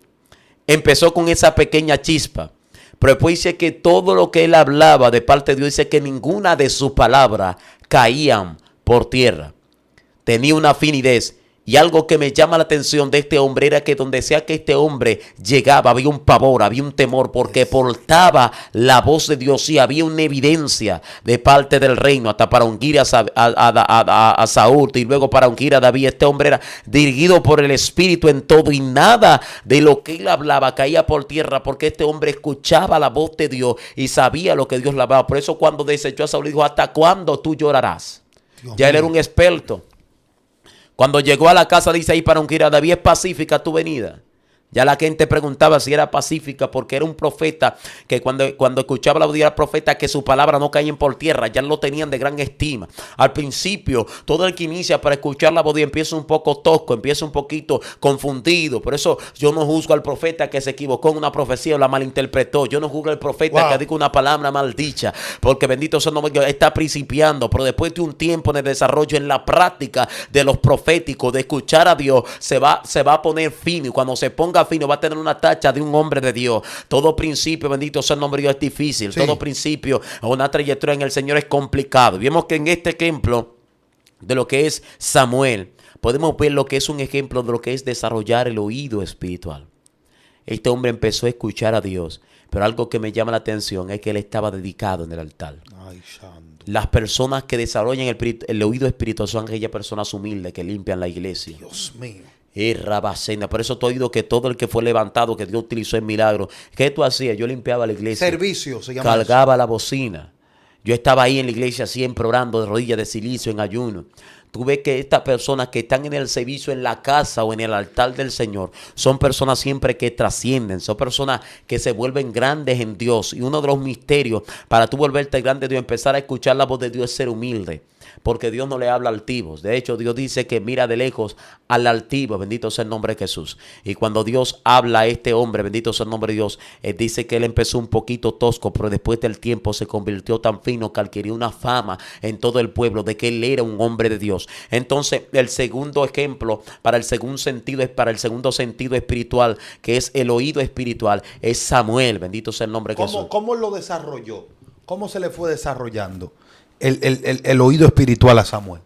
empezó con esa pequeña chispa, pero después dice que todo lo que él hablaba de parte de Dios, dice que ninguna de sus palabras caían por tierra. Tenía una finidez. Y algo que me llama la atención de este hombre era que donde sea que este hombre llegaba había un pavor, había un temor, porque portaba la voz de Dios y había una evidencia de parte del reino, hasta para ungir a Saúl y luego para ungir a David. Este hombre era dirigido por el Espíritu en todo y nada de lo que él hablaba caía por tierra, porque este hombre escuchaba la voz de Dios y sabía lo que Dios le hablaba. Por eso cuando desechó a Saúl dijo, ¿hasta cuándo tú llorarás? Ya él era un experto. Cuando llegó a la casa de Isaí para ungir a David, ¿es pacífica tu venida? Ya la gente preguntaba si era pacífica porque era un profeta que cuando escuchaba la voz del profeta que sus palabras no caían por tierra, ya lo tenían de gran estima. Al principio, todo el que inicia para escuchar la voz de Dios empieza un poco tosco, empieza un poquito confundido. Por eso yo no juzgo al profeta que se equivocó en una profecía o la malinterpretó. Yo no juzgo al profeta que dijo una palabra maldicha, porque bendito sea el nombre de Dios, está principiando. Pero después de un tiempo en el desarrollo, en la práctica de los proféticos, de escuchar a Dios, se va a poner fino. Y cuando se ponga fino va a tener una tacha de un hombre de Dios. Todo principio, bendito sea el nombre de Dios, es difícil. Sí. Todo principio o una trayectoria en el Señor es complicado. Vemos que en este ejemplo de lo que es Samuel, podemos ver lo que es un ejemplo de lo que es desarrollar el oído espiritual. Este hombre empezó a escuchar a Dios, pero algo que me llama la atención es que él estaba dedicado en el altar. Ay, santo. Las personas que desarrollan el oído espiritual son aquellas personas humildes que limpian la iglesia. Dios mío. Por eso tú has oído que todo el que fue levantado, que Dios utilizó en milagro, ¿qué tú hacías? Yo limpiaba la iglesia. Servicio se llama. Cargaba la bocina. Yo estaba ahí en la iglesia siempre orando de rodillas de silicio en ayuno. Tú ves que estas personas que están en el servicio en la casa o en el altar del Señor son personas siempre que trascienden, son personas que se vuelven grandes en Dios. Y uno de los misterios para tú volverte grande de Dios, empezar a escuchar la voz de Dios, es ser humilde. Porque Dios no le habla a altivos. De hecho, Dios dice que mira de lejos al altivo. Bendito sea el nombre de Jesús. Y cuando Dios habla a este hombre, bendito sea el nombre de Dios, dice que él empezó un poquito tosco, pero después del tiempo se convirtió tan fino que adquirió una fama en todo el pueblo de que él era un hombre de Dios. Entonces, el segundo ejemplo para el segundo sentido espiritual, que es el oído espiritual, es Samuel. Bendito sea el nombre de Jesús. ¿Cómo lo desarrolló? ¿Cómo se le fue desarrollando el oído espiritual a Samuel?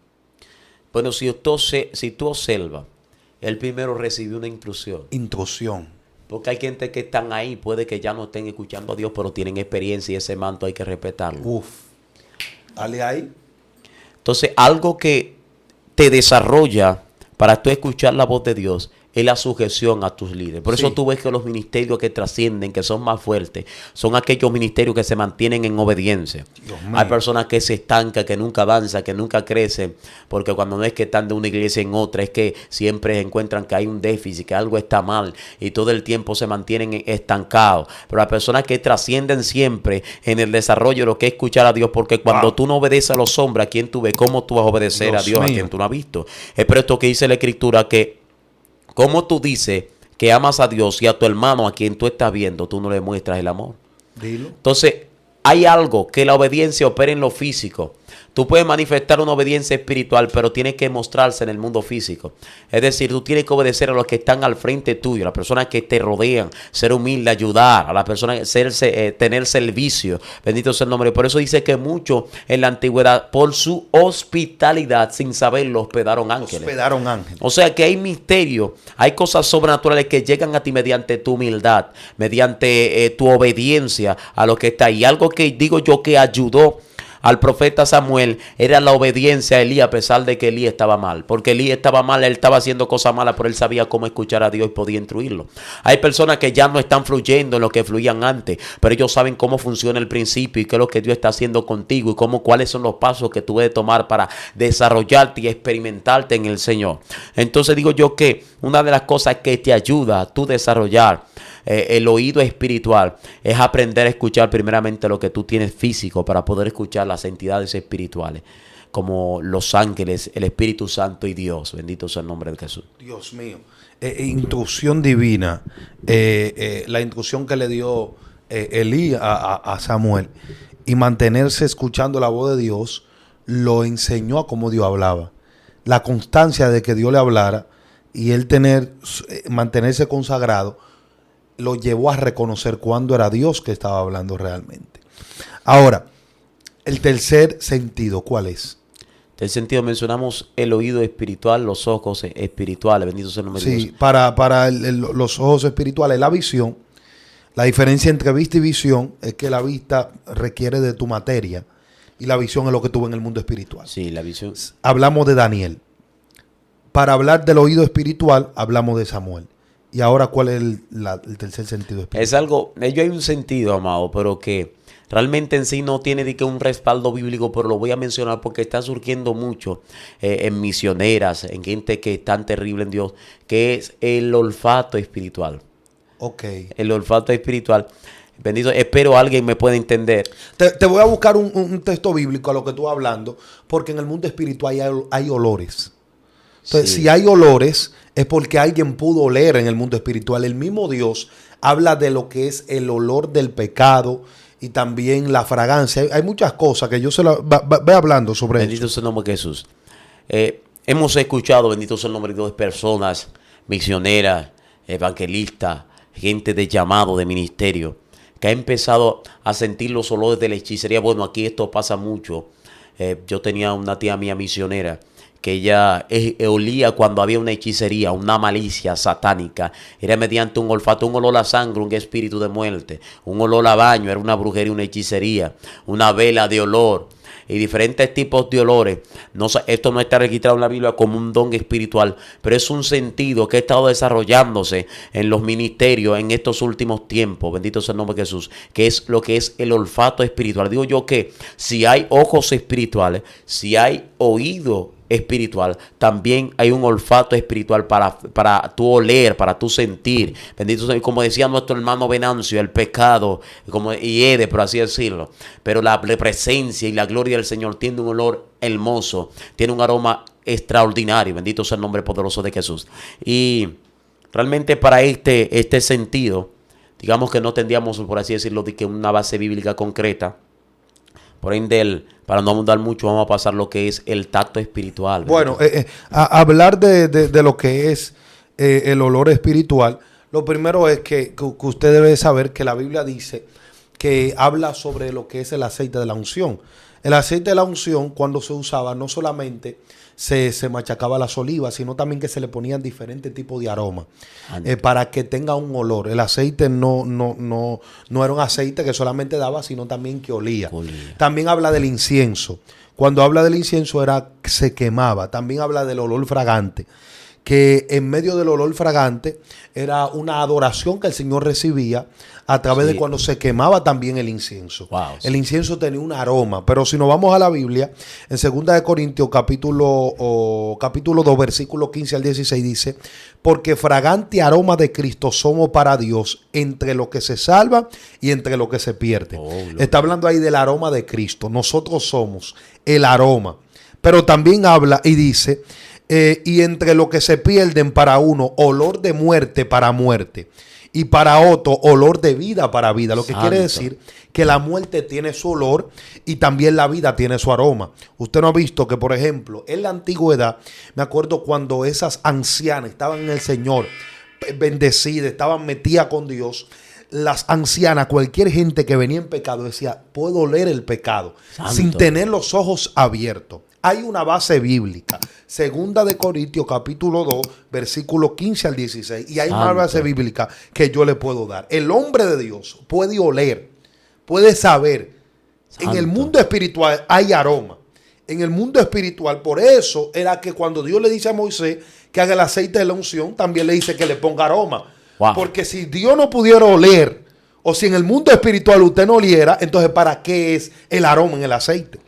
Bueno, si tú observas, él primero recibió una intrusión. Porque hay gente que están ahí, puede que ya no estén escuchando a Dios, pero tienen experiencia y ese manto hay que respetarlo. Uf, dale ahí. Entonces, algo que te desarrolla para tú escuchar la voz de Dios es la sujeción a tus líderes. Por eso tú ves que los ministerios que trascienden, que son más fuertes, son aquellos ministerios que se mantienen en obediencia. Hay personas que se estancan, que nunca avanzan, que nunca crecen, porque cuando no es que están de una iglesia en otra, es que siempre encuentran que hay un déficit, que algo está mal, y todo el tiempo se mantienen estancados. Pero las personas que trascienden siempre en el desarrollo de lo que es escuchar a Dios, porque cuando tú no obedeces a los hombres, ¿a quién tú ves? ¿Cómo tú vas a obedecer a Dios a quien tú no has visto? Es por esto que dice la Escritura que ¿cómo tú dices que amas a Dios y a tu hermano a quien tú estás viendo, tú no le muestras el amor? Dilo. Entonces, hay algo que la obediencia opera en lo físico. Tú puedes manifestar una obediencia espiritual, pero tiene que mostrarse en el mundo físico. Es decir, tú tienes que obedecer a los que están al frente tuyo, a las personas que te rodean, ser humilde, ayudar, a las personas, tener servicio. Bendito sea el nombre. Por eso dice que muchos en la antigüedad, por su hospitalidad, sin saberlo, hospedaron ángeles. O sea que hay misterio, hay cosas sobrenaturales que llegan a ti mediante tu humildad, mediante tu obediencia a lo que está ahí. Algo que digo yo que ayudó al profeta Samuel era la obediencia a Elí, a pesar de que Elí estaba mal. Porque Elí estaba mal, él estaba haciendo cosas malas, pero él sabía cómo escuchar a Dios y podía instruirlo. Hay personas que ya no están fluyendo en lo que fluían antes, pero ellos saben cómo funciona el principio y qué es lo que Dios está haciendo contigo y cuáles son los pasos que tú debes tomar para desarrollarte y experimentarte en el Señor. Entonces digo yo que una de las cosas que te ayuda a tú desarrollar el oído espiritual es aprender a escuchar primeramente lo que tú tienes físico para poder escuchar las entidades espirituales, como los ángeles, el Espíritu Santo y Dios. Bendito sea el nombre de Jesús. Dios mío. Instrucción divina. La instrucción que le dio Elí a Samuel y mantenerse escuchando la voz de Dios lo enseñó a cómo Dios hablaba. La constancia de que Dios le hablara y él mantenerse consagrado lo llevó a reconocer cuándo era Dios que estaba hablando realmente. Ahora, el tercer sentido, ¿cuál es? En ese sentido mencionamos el oído espiritual, los ojos espirituales. Bendito sea el nombre de Dios. Sí, para los ojos espirituales, la visión. La diferencia entre vista y visión es que la vista requiere de tu materia y la visión es lo que tú ves en el mundo espiritual. Sí, la visión. Hablamos de Daniel. Para hablar del oído espiritual, hablamos de Samuel. Y ahora, ¿cuál es el tercer sentido espiritual? Es algo, ello hay un sentido, amado, pero que realmente en sí no tiene de que un respaldo bíblico, pero lo voy a mencionar porque está surgiendo mucho en misioneras, en gente que es tan terrible en Dios, que es el olfato espiritual. Ok. El olfato espiritual. Bendito, espero alguien me pueda entender. Te voy a buscar un texto bíblico a lo que tú vas hablando, porque en el mundo espiritual hay olores. Entonces, Sí. si hay olores, es porque alguien pudo oler en el mundo espiritual. El mismo Dios habla de lo que es el olor del pecado y también la fragancia. Hay muchas cosas que yo se la ve hablando sobre Bendito eso. sea el nombre de Jesús. Hemos escuchado, bendito sea el nombre de Dios, personas misioneras, evangelistas, gente de llamado, de ministerio, que ha empezado a sentir los olores de la hechicería. Bueno, aquí esto pasa mucho. Yo tenía una tía mía misionera que ella olía cuando había una hechicería, una malicia satánica. Era mediante un olfato, un olor a sangre, un espíritu de muerte, un olor a baño, era una brujería, una hechicería, una vela de olor y diferentes tipos de olores. No, esto no está registrado en la Biblia como un don espiritual, pero es un sentido que ha estado desarrollándose en los ministerios en estos últimos tiempos. Bendito sea el nombre de Jesús, que es lo que es el olfato espiritual. Digo yo que si hay ojos espirituales, si hay oído espiritual, también hay un olfato espiritual para tu oler, para tu sentir. Bendito sea, como decía nuestro hermano Venancio, el pecado como hiede, por así decirlo, pero la presencia y la gloria del Señor tiene un olor hermoso, tiene un aroma extraordinario. Bendito sea el nombre poderoso de Jesús. Y realmente para este sentido, digamos que no tendríamos, por así decirlo, de que una base bíblica concreta. Por ende, para no abundar mucho, vamos a pasar lo que es el tacto espiritual. Bueno, hablar de lo que es el olor espiritual, lo primero es que usted debe saber que la Biblia dice que habla sobre lo que es el aceite de la unción. El aceite de la unción, cuando se usaba, no solamente se machacaba las olivas, sino también que se le ponían diferentes tipos de aromas para que tenga un olor. El aceite no era un aceite que solamente daba, sino también que olía. También habla del incienso. Cuando habla del incienso se quemaba. También habla del olor fragante, que en medio del olor fragante era una adoración que el Señor recibía a través de cuando se quemaba también el incienso. Wow, el incienso tenía un aroma, pero si nos vamos a la Biblia, en 2 de Corintios capítulo 2, versículo 15 al 16 dice, porque fragante aroma de Cristo somos para Dios entre lo que se salva y entre lo que se pierde. Está hablando ahí del aroma de Cristo. Nosotros somos el aroma, pero también habla y dice, y entre lo que se pierden para uno, olor de muerte para muerte, y para otro, olor de vida para vida. Lo que quiere decir que la muerte tiene su olor y también la vida tiene su aroma. Usted no ha visto que, por ejemplo, en la antigüedad, me acuerdo cuando esas ancianas estaban en el Señor, bendecidas, estaban metidas con Dios. Las ancianas, cualquier gente que venía en pecado decía, puedo oler el pecado sin tener los ojos abiertos. Hay una base bíblica, 2 de Corintios capítulo 2, versículo 15 al 16. Y hay una base bíblica que yo le puedo dar. El hombre de Dios puede oler, puede saber. En el mundo espiritual hay aroma. En el mundo espiritual, por eso era que cuando Dios le dice a Moisés que haga el aceite de la unción, también le dice que le ponga aroma. Wow. Porque si Dios no pudiera oler, o si en el mundo espiritual usted no oliera, entonces ¿para qué es el aroma en el aceite?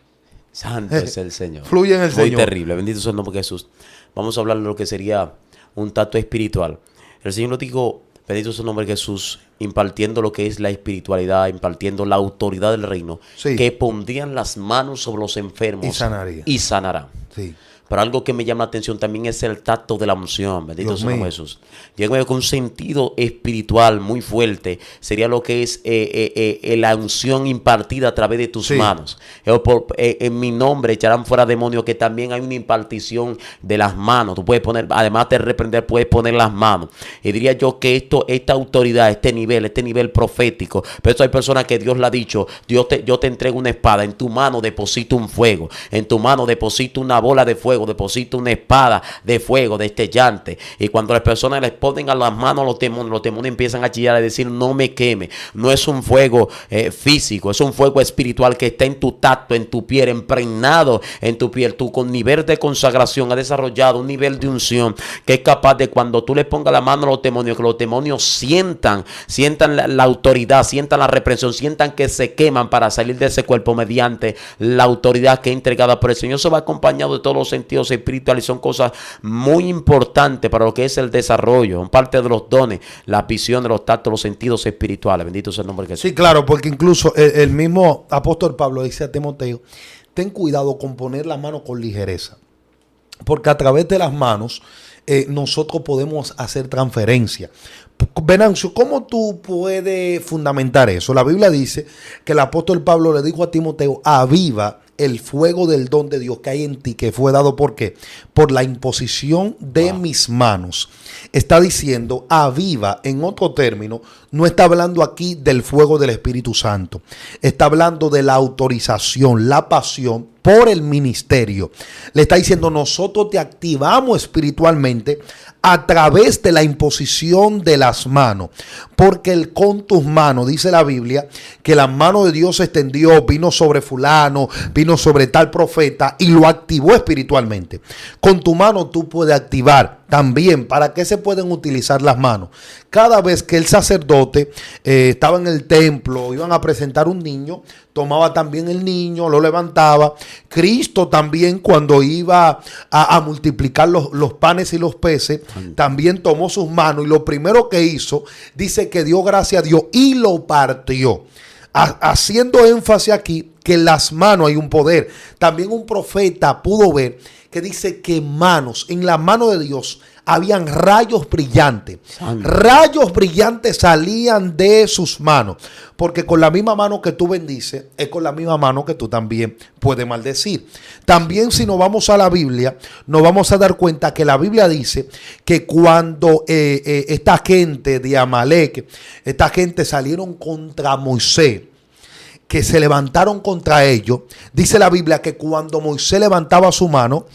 Santo es el Señor. Fluye en el Señor. Muy terrible. Bendito sea el nombre de Jesús. Vamos a hablar de lo que sería un tacto espiritual. El Señor nos dijo, Bendito es el nombre de Jesús, impartiendo lo que es la espiritualidad, impartiendo la autoridad del reino, Sí. que pondrían las manos sobre los enfermos Y sanaría. y sanarán. Sí. Pero algo que me llama la atención también es el tacto de la unción. Bendito Dios sea el nombre mío. de Jesús. Yo creo que un sentido espiritual muy fuerte sería lo que es la unción impartida a través de tus Sí. manos. En mi nombre echarán fuera demonios, que también hay una impartición de las manos. Tú puedes poner, además de reprender, puedes poner las manos. Y diría yo que esta autoridad, este nivel profético. Pero eso hay personas que Dios le ha dicho: yo te entrego una espada, en tu mano deposito un fuego, en tu mano deposito una bola de fuego, deposita una espada de fuego destellante. Y cuando las personas les ponen a las manos los demonios empiezan a chillar, a decir: no me queme. No es un fuego físico, es un fuego espiritual que está en tu tacto, en tu piel, impregnado en tu piel. Tú, con nivel de consagración, has desarrollado un nivel de unción que es capaz de, cuando tú le pongas la mano a los demonios, que los demonios sientan la autoridad, sientan la reprensión, sientan que se queman para salir de ese cuerpo mediante la autoridad que es entregada por el Señor. Eso va acompañado de todos los sentidos espirituales, y son cosas muy importantes para lo que es el desarrollo, en parte de los dones, la visión de los tactos, los sentidos espirituales. Bendito sea el nombre de Jesús. Sí, claro, porque incluso el mismo apóstol Pablo dice a Timoteo: ten cuidado con poner la mano con ligereza, porque a través de las manos nosotros podemos hacer transferencia. Venancio, ¿cómo tú puedes fundamentar eso? La Biblia dice que el apóstol Pablo le dijo a Timoteo: aviva el fuego del don de Dios que hay en ti, que fue dado ¿por qué? Por la imposición de mis manos. Está diciendo aviva. En otro término, no está hablando aquí del fuego del Espíritu Santo, está hablando de la autorización, la pasión por el ministerio. Le está diciendo: nosotros te activamos espiritualmente a través de la imposición de las manos, porque con tus manos, dice la Biblia, que la mano de Dios se extendió, vino sobre fulano, vino sobre tal profeta y lo activó espiritualmente. Con tu mano tú puedes activar también. ¿Para qué se pueden utilizar las manos? Cada vez que el sacerdote estaba en el templo, iban a presentar un niño, tomaba también el niño, lo levantaba. Cristo también, cuando iba a multiplicar los panes y los peces, también tomó sus manos, y lo primero que hizo, dice que dio gracias a Dios y lo partió. Haciendo énfasis aquí que en las manos hay un poder. También un profeta pudo ver que dice que en la mano de Dios habían rayos brillantes. Rayos brillantes salían de sus manos. Porque con la misma mano que tú bendices, es con la misma mano que tú también puedes maldecir. También, si nos vamos a la Biblia, nos vamos a dar cuenta que la Biblia dice que cuando esta gente de Amalek, esta gente salieron contra Moisés, que se levantaron contra ellos, dice la Biblia que cuando Moisés levantaba su mano,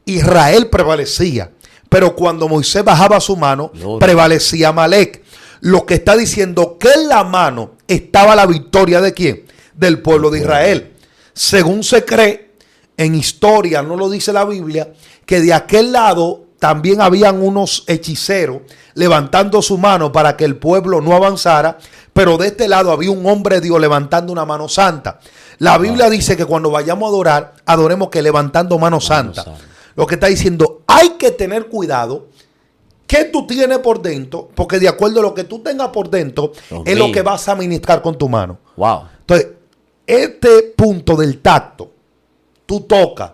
Israel prevalecía. Pero cuando Moisés bajaba su mano, prevalecía Amalek. Lo que está diciendo que en la mano estaba la victoria ¿de quién? Del pueblo de Israel. Según se cree, en historia, no lo dice la Biblia, que de aquel lado también habían unos hechiceros levantando su mano para que el pueblo no avanzara, pero de este lado había un hombre de Dios levantando una mano santa. La Biblia dice que cuando vayamos a adorar, adoremos que levantando mano santa. Lo que está diciendo, hay que tener cuidado qué tú tienes por dentro, porque de acuerdo a lo que tú tengas por dentro, es lo que vas a ministrar con tu mano. Wow. Entonces, este punto del tacto, tú tocas,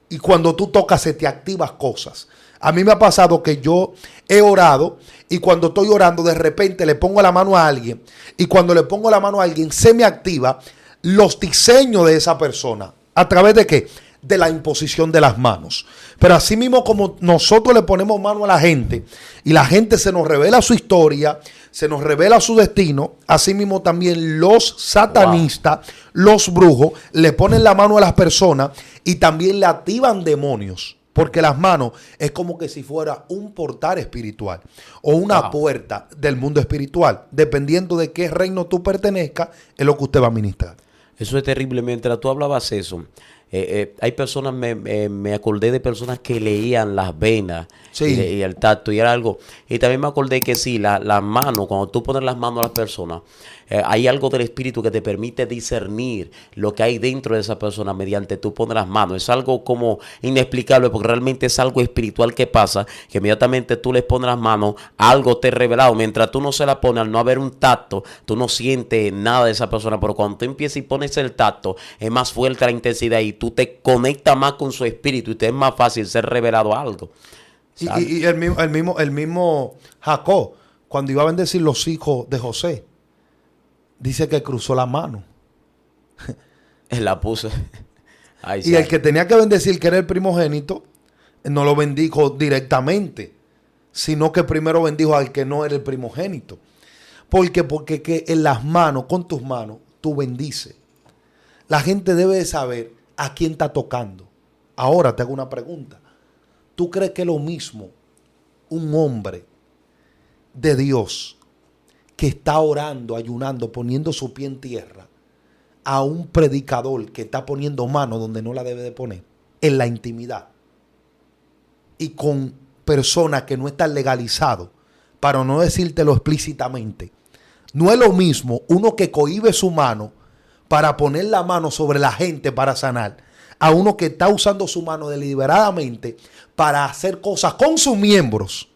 y cuando tú tocas se te activan cosas. A mí me ha pasado que yo he orado, y cuando estoy orando de repente le pongo la mano a alguien, y cuando le pongo la mano a alguien se me activa los diseños de esa persona. ¿A través de qué? De la imposición de las manos. Pero así mismo como nosotros le ponemos mano a la gente y la gente se nos revela su historia, se nos revela su destino, así mismo también los satanistas, los brujos, le ponen la mano a las personas y también le activan demonios. Porque las manos es como que si fuera un portal espiritual o una puerta del mundo espiritual. Dependiendo de qué reino tú pertenezcas, es lo que usted va a ministrar. Eso es terrible. Mientras tú hablabas eso, Hay personas, me acordé de personas que leían las venas Sí. y el tacto y era algo. Y también me acordé que sí, las manos, cuando tú pones las manos a las personas, hay algo del espíritu que te permite discernir lo que hay dentro de esa persona mediante tú pones las manos. Es algo como inexplicable porque realmente es algo espiritual que pasa, que inmediatamente tú les pones las manos, algo te es revelado. Mientras tú no se la pones, al no haber un tacto, tú no sientes nada de esa persona, pero cuando tú empiezas y pones el tacto, es más fuerte la intensidad y tú te conectas más con su espíritu y te es más fácil ser revelado algo. Y el mismo Jacob, cuando iba a bendecir los hijos de José, dice que cruzó la mano. Él la puso. Ay, Y el que tenía que bendecir, que era el primogénito, no lo bendijo directamente, sino que primero bendijo al que no era el primogénito. ¿Por qué? Porque que en las manos, con tus manos, tú bendices. La gente debe de saber a quién está tocando. Ahora te hago una pregunta. ¿Tú crees que es lo mismo un hombre de Dios que está orando, ayunando, poniendo su pie en tierra, a un predicador que está poniendo mano donde no la debe de poner, en la intimidad, y con personas que no están legalizados, para no decírtelo explícitamente? No es lo mismo uno que cohíbe su mano para poner la mano sobre la gente para sanar, a uno que está usando su mano deliberadamente para hacer cosas con sus miembros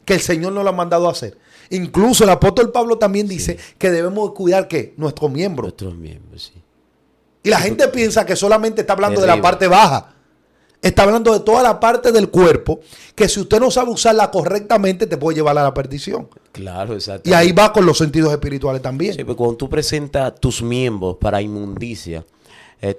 que el Señor no lo ha mandado a hacer. Incluso el apóstol Pablo también dice que debemos cuidar ¿qué? Nuestros miembros. Nuestros miembros, sí. Y la gente piensa que solamente está hablando de la Terrible. parte baja. Está hablando de toda la parte del cuerpo que si usted no sabe usarla correctamente te puede llevar a la perdición. Claro, exacto. Y ahí va con los sentidos espirituales también. Sí, pero cuando tú presentas tus miembros para inmundicia,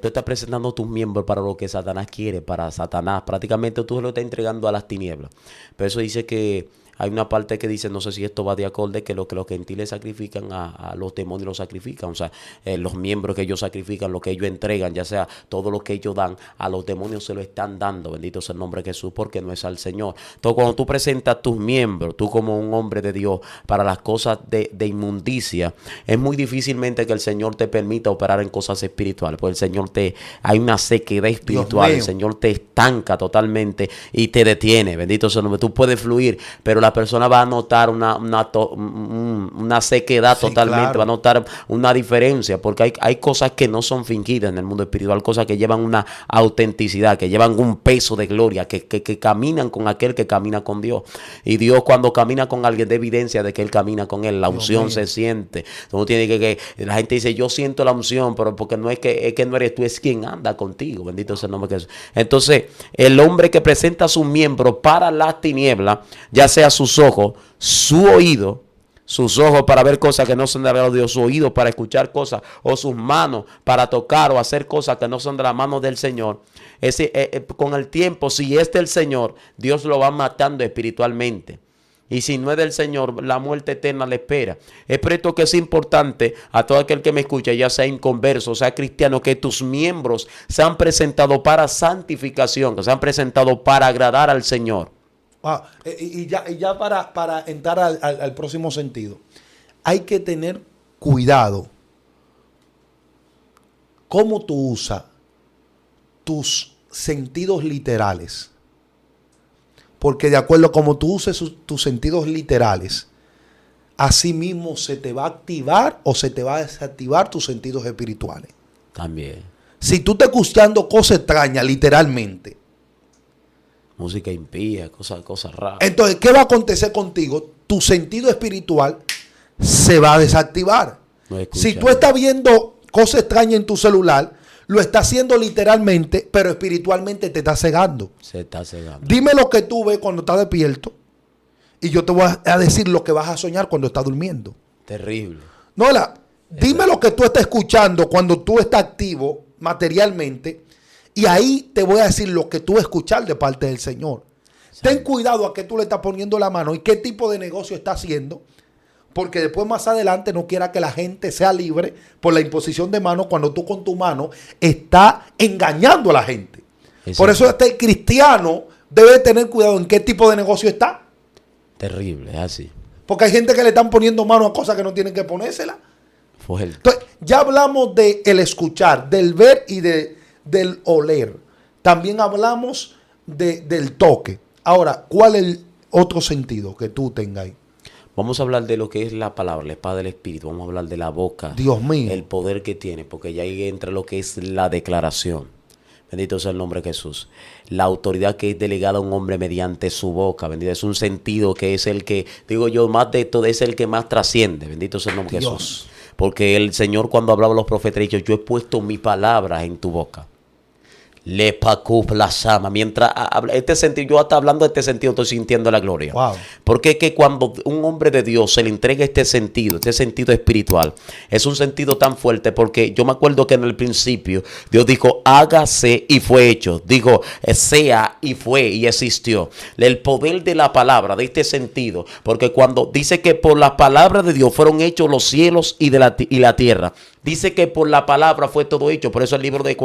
tú estás presentando tus miembros para lo que Satanás quiere, para Satanás. Prácticamente tú lo estás entregando a las tinieblas. Pero eso dice que hay una parte que dice, no sé si esto va de acorde, que los gentiles sacrifican a los demonios, los sacrifican. O sea, los miembros que ellos sacrifican, lo que ellos entregan, ya sea todo lo que ellos dan, a los demonios se lo están dando. Bendito sea el nombre de Jesús, porque no es al Señor. Entonces, cuando tú presentas tus miembros, tú como un hombre de Dios, para las cosas de inmundicia, es muy difícilmente que el Señor te permita operar en cosas espirituales. Porque el Señor hay una sequedad espiritual. El Señor te estanca totalmente y te detiene. Bendito sea el nombre. Tú puedes fluir, pero la persona va a notar una sequedad totalmente, claro. va a notar una diferencia, porque hay cosas que no son fingidas en el mundo espiritual, cosas que llevan una autenticidad, que llevan un peso de gloria, que caminan con aquel que camina con Dios. Y Dios, cuando camina con alguien, da evidencia de que Él camina con él. La unción se siente. Uno tiene que la gente dice, yo siento la unción, pero porque no es que no eres tú, es quien anda contigo. Bendito sea el nombre de Jesús. Entonces, el hombre que presenta sus miembros para las tinieblas, ya sea sus ojos, su oído, sus ojos para ver cosas que no son de la mano de Dios, su oído para escuchar cosas, o sus manos para tocar o hacer cosas que no son de la mano del Señor. Con el tiempo, si es del Señor, Dios lo va matando espiritualmente. Y si no es del Señor, la muerte eterna le espera. Es por esto que es importante a todo aquel que me escucha, ya sea inconverso, sea cristiano, que tus miembros sean presentados para santificación, que sean presentados para agradar al Señor. Y ya para entrar al próximo sentido, hay que tener cuidado cómo tú usas tus sentidos literales. Porque de acuerdo a cómo tú uses tus sentidos literales, así mismo se te va a activar o se te va a desactivar tus sentidos espirituales. También. Si tú estás escuchando cosas extrañas, literalmente, música impía, cosas raras. entonces, ¿qué va a acontecer contigo? Tu sentido espiritual se va a desactivar. No Si tú estás viendo cosas extrañas en tu celular, lo estás haciendo literalmente, pero espiritualmente te está cegando. Se está cegando. Dime lo que tú ves cuando estás despierto y yo te voy a decir lo que vas a soñar cuando estás durmiendo. Terrible. Dime lo que tú estás escuchando cuando tú estás activo materialmente y ahí te voy a decir lo que tú vas a escuchar de parte del Señor. Sí. Ten cuidado a qué tú le estás poniendo la mano y qué tipo de negocio está haciendo, porque después más adelante no quiera que la gente sea libre por la imposición de mano cuando tú con tu mano estás engañando a la gente. Exacto. Por eso hasta el cristiano debe tener cuidado en qué tipo de negocio está. Terrible, es así. Porque hay gente que le están poniendo mano a cosas que no tienen que ponérsela. Fuerte. Entonces, ya hablamos de el escuchar, del ver y de del oler. También hablamos del toque. Ahora, ¿cuál es el otro sentido que tú tengas ahí? Vamos a hablar de lo que es la palabra, la espada del Espíritu. Vamos a hablar de la boca. Dios mío. El poder que tiene, porque ya ahí entra lo que es la declaración. Bendito sea el nombre de Jesús. La autoridad que es delegada a un hombre mediante su boca. Bendito. Es un sentido que es el que, digo yo, más de todo, es el que más trasciende. Bendito sea el nombre de Jesús. Porque el Señor, cuando hablaba a los profetas, dijo: yo he puesto mi palabra en tu boca. Mientras este sentido, yo hasta hablando de este sentido estoy sintiendo la gloria. Wow. Porque es que cuando un hombre de Dios se le entrega este sentido espiritual, es un sentido tan fuerte, porque yo me acuerdo que en el principio Dios dijo: hágase, y fue hecho. Dijo: sea, y fue, y existió. El poder de la palabra, de este sentido, porque cuando dice que por la palabra de Dios fueron hechos los cielos y la tierra. Dice que por la palabra fue todo hecho. Por eso el libro de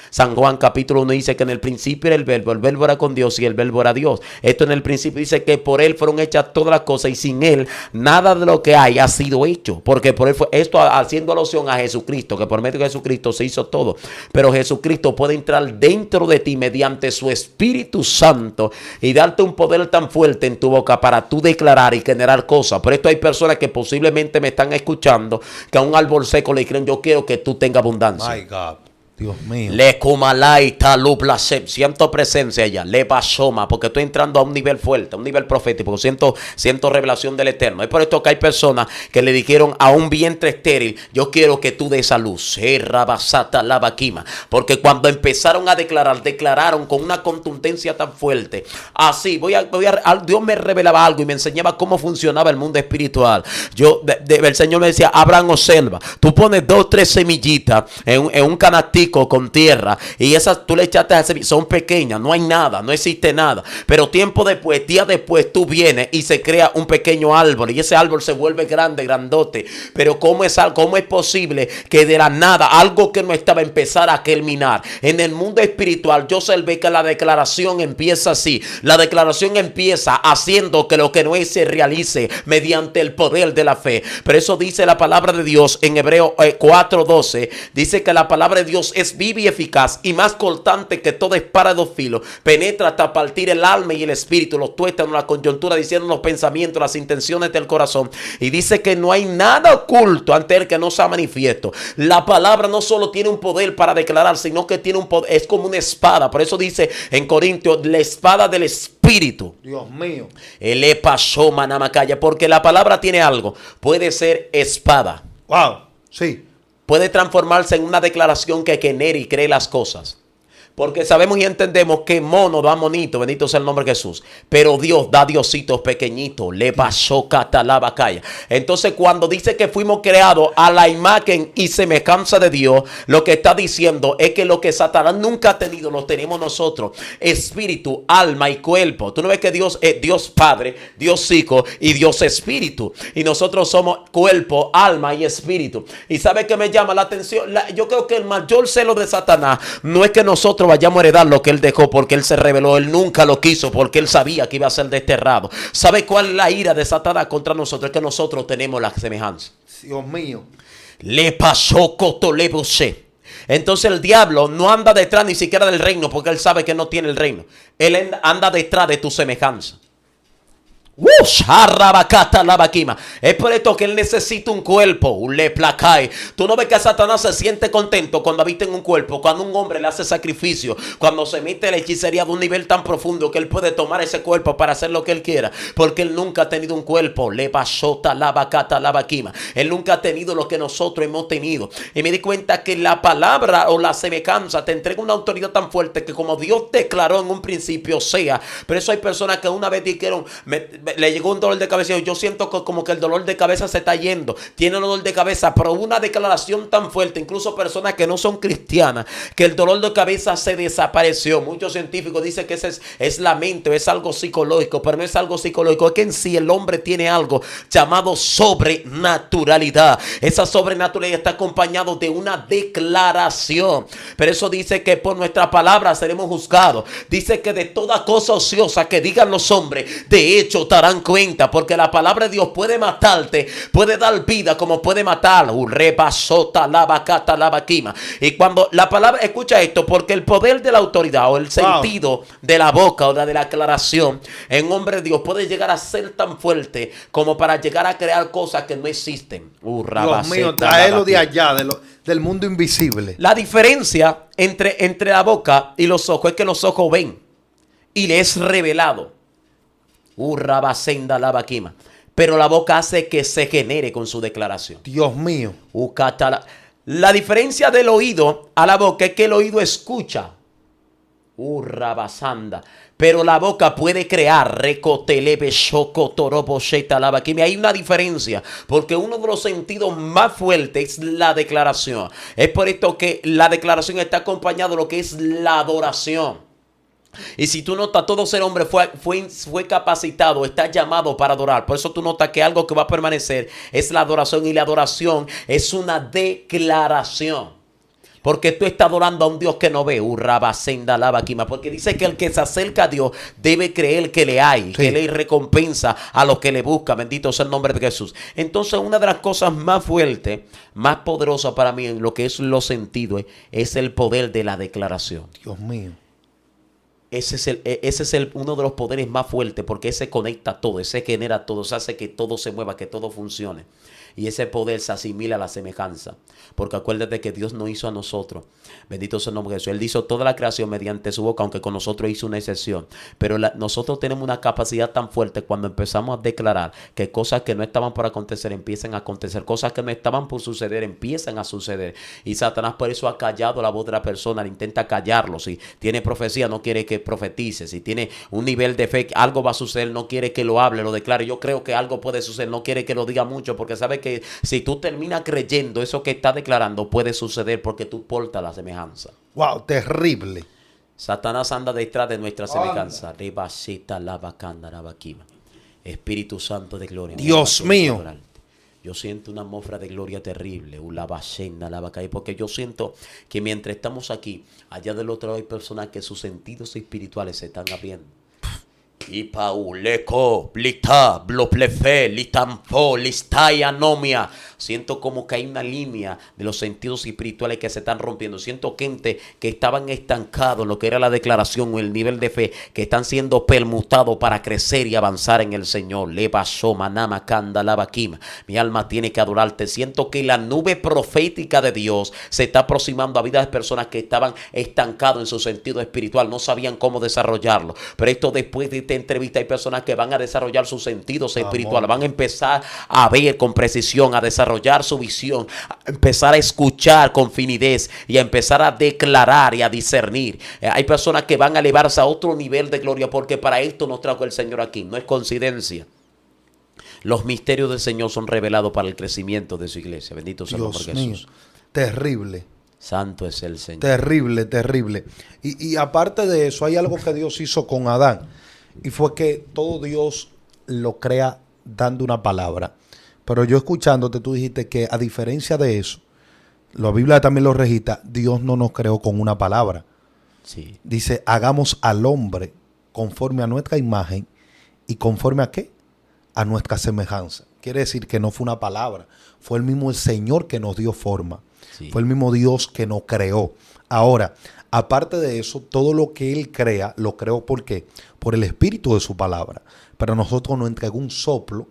San Juan capítulo 1 dice que en el principio era el verbo era con Dios y el verbo era Dios. Esto en el principio dice que por él fueron hechas todas las cosas, y sin él nada de lo que hay ha sido hecho. Porque por él fue esto, haciendo alusión a Jesucristo, que por medio de Jesucristo se hizo todo. Pero Jesucristo puede entrar dentro de ti mediante su Espíritu Santo y darte un poder tan fuerte en tu boca para tú declarar y generar cosas. Por esto hay personas que posiblemente me están escuchando, que a un árbol seco le creen: yo quiero que tú tengas abundancia. My God. Dios mío. Le kumalaita lupla, siento presencia allá, le pasoma, porque estoy entrando a un nivel fuerte, a un nivel profético, siento revelación del Eterno. Es por esto que hay personas que le dijeron a un vientre estéril: yo quiero que tú des a luz. Rabasata lavaquima. Porque cuando empezaron a declararon con una contundencia tan fuerte. Así, Dios me revelaba algo y me enseñaba cómo funcionaba el mundo espiritual. El Señor me decía: Abraham, observa, tú pones 2 o 3 semillitas en un canastico con tierra, y esas tú le echaste a semillas, son pequeñas, no hay nada, no existe nada, pero días después tú vienes y se crea un pequeño árbol, y ese árbol se vuelve grande, grandote. Pero ¿cómo es posible que de la nada algo que no estaba empezara a germinar? En el mundo espiritual yo observé que la declaración empieza así. La declaración empieza haciendo que lo que no es se realice mediante el poder de la fe. Pero eso dice la palabra de Dios en Hebreos 4:12. Dice que la palabra de Dios es viva y eficaz, y más cortante que toda espada de 2 filos, penetra hasta partir el alma y el espíritu, los tuétanos, la coyuntura, diciendo los pensamientos, las intenciones del corazón. Y dice que no hay nada oculto ante él que no sea manifiesto. La palabra no solo tiene un poder para declarar, sino que tiene un poder, es como una espada. Por eso dice en Corintios: la espada del espíritu. Dios mío. El epashoma namakaya, porque la palabra tiene algo. Puede ser espada. Wow. Sí. Puede transformarse en una declaración que genere y cree las cosas. Porque sabemos y entendemos que mono da monito, bendito sea el nombre de Jesús. Pero Dios da diositos pequeñitos. Le pasó catalabacaya. Entonces, cuando dice que fuimos creados a la imagen y semejanza de Dios, lo que está diciendo es que lo que Satanás nunca ha tenido, lo tenemos nosotros: espíritu, alma y cuerpo. Tú no ves que Dios es Dios Padre, Dios Hijo y Dios Espíritu. Y nosotros somos cuerpo, alma y espíritu. Y ¿sabe qué me llama la atención? Yo creo que el mayor celo de Satanás no es que nosotros vayamos a heredar lo que él dejó, porque él se reveló. Él nunca lo quiso, porque él sabía que iba a ser desterrado. ¿Sabe cuál es la ira de Satanás contra nosotros? Es que nosotros tenemos la semejanza. Dios mío. Le pasó coto le busé. Entonces el diablo no anda detrás ni siquiera del reino, porque él sabe que no tiene el reino. Él anda detrás de tu semejanza. Es por esto que él necesita un cuerpo. Tú no ves que Satanás se siente contento cuando habita en un cuerpo, cuando un hombre le hace sacrificio, cuando se mete la hechicería de un nivel tan profundo que él puede tomar ese cuerpo para hacer lo que él quiera, porque él nunca ha tenido un cuerpo. Él nunca ha tenido lo que nosotros hemos tenido. Y me di cuenta que la palabra o la semejanza te entrega una autoridad tan fuerte que, como Dios declaró en un principio, sea. Pero eso hay personas que una vez dijeron: le llegó un dolor de cabeza, y yo siento que como que el dolor de cabeza se está yendo, tiene un dolor de cabeza, pero una declaración tan fuerte, incluso personas que no son cristianas, que el dolor de cabeza se desapareció. Muchos científicos dicen que ese es la mente, es algo psicológico, pero no es algo psicológico, es que en sí el hombre tiene algo llamado sobrenaturalidad. Esa sobrenaturalidad está acompañado de una declaración. Pero eso dice que por nuestra palabra seremos juzgados. Dice que de toda cosa ociosa que digan los hombres, de hecho darán cuenta, porque la palabra de Dios puede matarte, puede dar vida como puede matar. Y cuando la palabra, escucha esto, porque el poder de la autoridad o el sentido de la boca o la de la aclaración en un hombre de Dios puede llegar a ser tan fuerte como para llegar a crear cosas que no existen. Dios mío, traerlo de allá, del mundo invisible. La diferencia entre la boca y los ojos es que los ojos ven y le es revelado. Pero la boca hace que se genere con su declaración. Dios mío. La diferencia del oído a la boca es que el oído escucha. Pero la boca puede crear. Hay una diferencia, porque uno de los sentidos más fuertes es la declaración. Es por esto que la declaración está acompañada de lo que es la adoración. Y si tú notas, todo ser hombre fue capacitado, está llamado para adorar. Por eso tú notas que algo que va a permanecer es la adoración. Y la adoración es una declaración. Porque tú estás adorando a un Dios que no ve. Porque dice que el que se acerca a Dios debe creer que le hay, que le recompensa a los que le buscan. Bendito sea el nombre de Jesús. Entonces, una de las cosas más fuertes, más poderosas para mí en lo que es los sentidos, es el poder de la declaración. Dios mío. Ese es uno de los poderes más fuertes, porque ese conecta todo, ese genera todo, ese hace que todo se mueva, que todo funcione. Y ese poder se asimila a la semejanza. Porque acuérdate que Dios no hizo a nosotros. Bendito sea el nombre de Jesús. Él hizo toda la creación mediante su boca, aunque con nosotros hizo una excepción. Pero nosotros tenemos una capacidad tan fuerte cuando empezamos a declarar que cosas que no estaban por acontecer empiezan a acontecer. Cosas que no estaban por suceder empiezan a suceder. Y Satanás por eso ha callado la voz de la persona. Le intenta callarlo. Si tiene profecía, no quiere que profetice. Si tiene un nivel de fe, algo va a suceder, no quiere que lo hable, lo declare. Yo creo que algo puede suceder, no quiere que lo diga mucho, porque sabe que si tú terminas creyendo eso que está declarando, puede suceder porque tú portas la semejanza. Wow, terrible. Satanás anda detrás de nuestra semejanza. Espíritu Santo de gloria. Dios mío. Yo siento una atmósfera de gloria terrible. Porque yo siento que mientras estamos aquí, allá del otro lado hay personas que sus sentidos espirituales se están abriendo. Y pauleco, blita, bloplefe, litampo, listaya, anomia. Siento como que hay una línea de los sentidos espirituales que se están rompiendo. Siento gente que estaban estancados en lo que era la declaración o el nivel de fe, que están siendo permutados para crecer y avanzar en el Señor. Leva soma, nama, kanda, lava, kim. Mi alma tiene que adorarte. Siento que la nube profética de Dios se está aproximando a vidas de personas que estaban estancados en su sentido espiritual. No sabían cómo desarrollarlo. Pero esto después de esta entrevista hay personas que van a desarrollar sus sentidos espirituales. Van a empezar a ver con precisión, a desarrollar su visión, a empezar a escuchar con finidez y a empezar a declarar y a discernir. Hay personas que van a elevarse a otro nivel de gloria, porque para esto nos trajo el Señor aquí. No es coincidencia. Los misterios del Señor son revelados para el crecimiento de su iglesia. Bendito sea el nombre de Jesús. Terrible. Santo es el Señor. Terrible, terrible. Y aparte de eso, hay algo que Dios hizo con Adán. Y fue que todo Dios lo crea dando una palabra. Pero yo escuchándote, tú dijiste que a diferencia de eso, la Biblia también lo registra, Dios no nos creó con una palabra. Sí. Dice, hagamos al hombre conforme a nuestra imagen. ¿Y conforme a qué? A nuestra semejanza. Quiere decir que no fue una palabra. Fue el mismo el Señor que nos dio forma. Sí. Fue el mismo Dios que nos creó. Ahora, aparte de eso, todo lo que Él crea, lo creó ¿por qué? Por el espíritu de su palabra. Pero a nosotros nos entregó un soplo.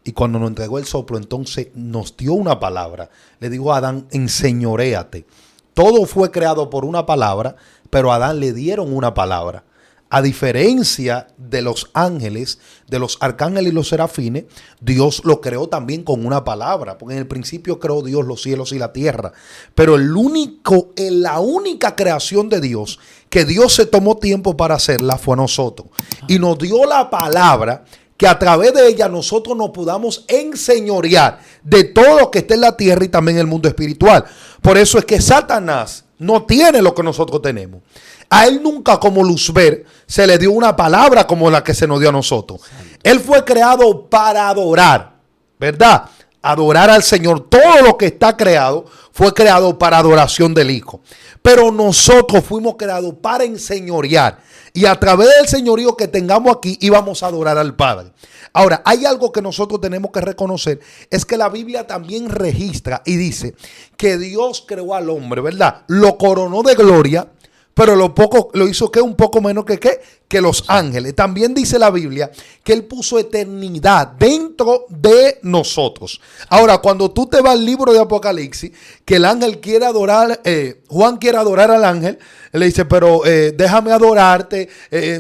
Y cuando nos entregó el soplo, entonces nos dio una palabra. Le digo a Adán, enseñoréate. Todo fue creado por una palabra, pero a Adán le dieron una palabra. A diferencia de los ángeles, de los arcángeles y los serafines, Dios lo creó también con una palabra. Porque en el principio creó Dios los cielos y la tierra. Pero la única creación de Dios que Dios se tomó tiempo para hacerla fue a nosotros. Y nos dio la palabra, que a través de ella nosotros nos podamos enseñorear de todo lo que está en la tierra y también en el mundo espiritual. Por eso es que Satanás no tiene lo que nosotros tenemos. A él nunca, como Luzbel, se le dio una palabra como la que se nos dio a nosotros. Él fue creado para adorar, ¿verdad? adorar al Señor. Todo lo que está creado fue creado para adoración del Hijo. Pero nosotros fuimos creados para enseñorear. Y a través del señorío que tengamos aquí íbamos a adorar al Padre. Ahora, hay algo que nosotros tenemos que reconocer. Es que la Biblia también registra y dice que Dios creó al hombre, ¿verdad? Lo coronó de gloria. Pero lo hizo que un poco menos que los ángeles. También dice la Biblia que Él puso eternidad dentro de nosotros. Ahora, cuando tú te vas al libro de Apocalipsis, que el ángel quiere adorar, Juan quiere adorar al ángel, él le dice, pero déjame adorarte.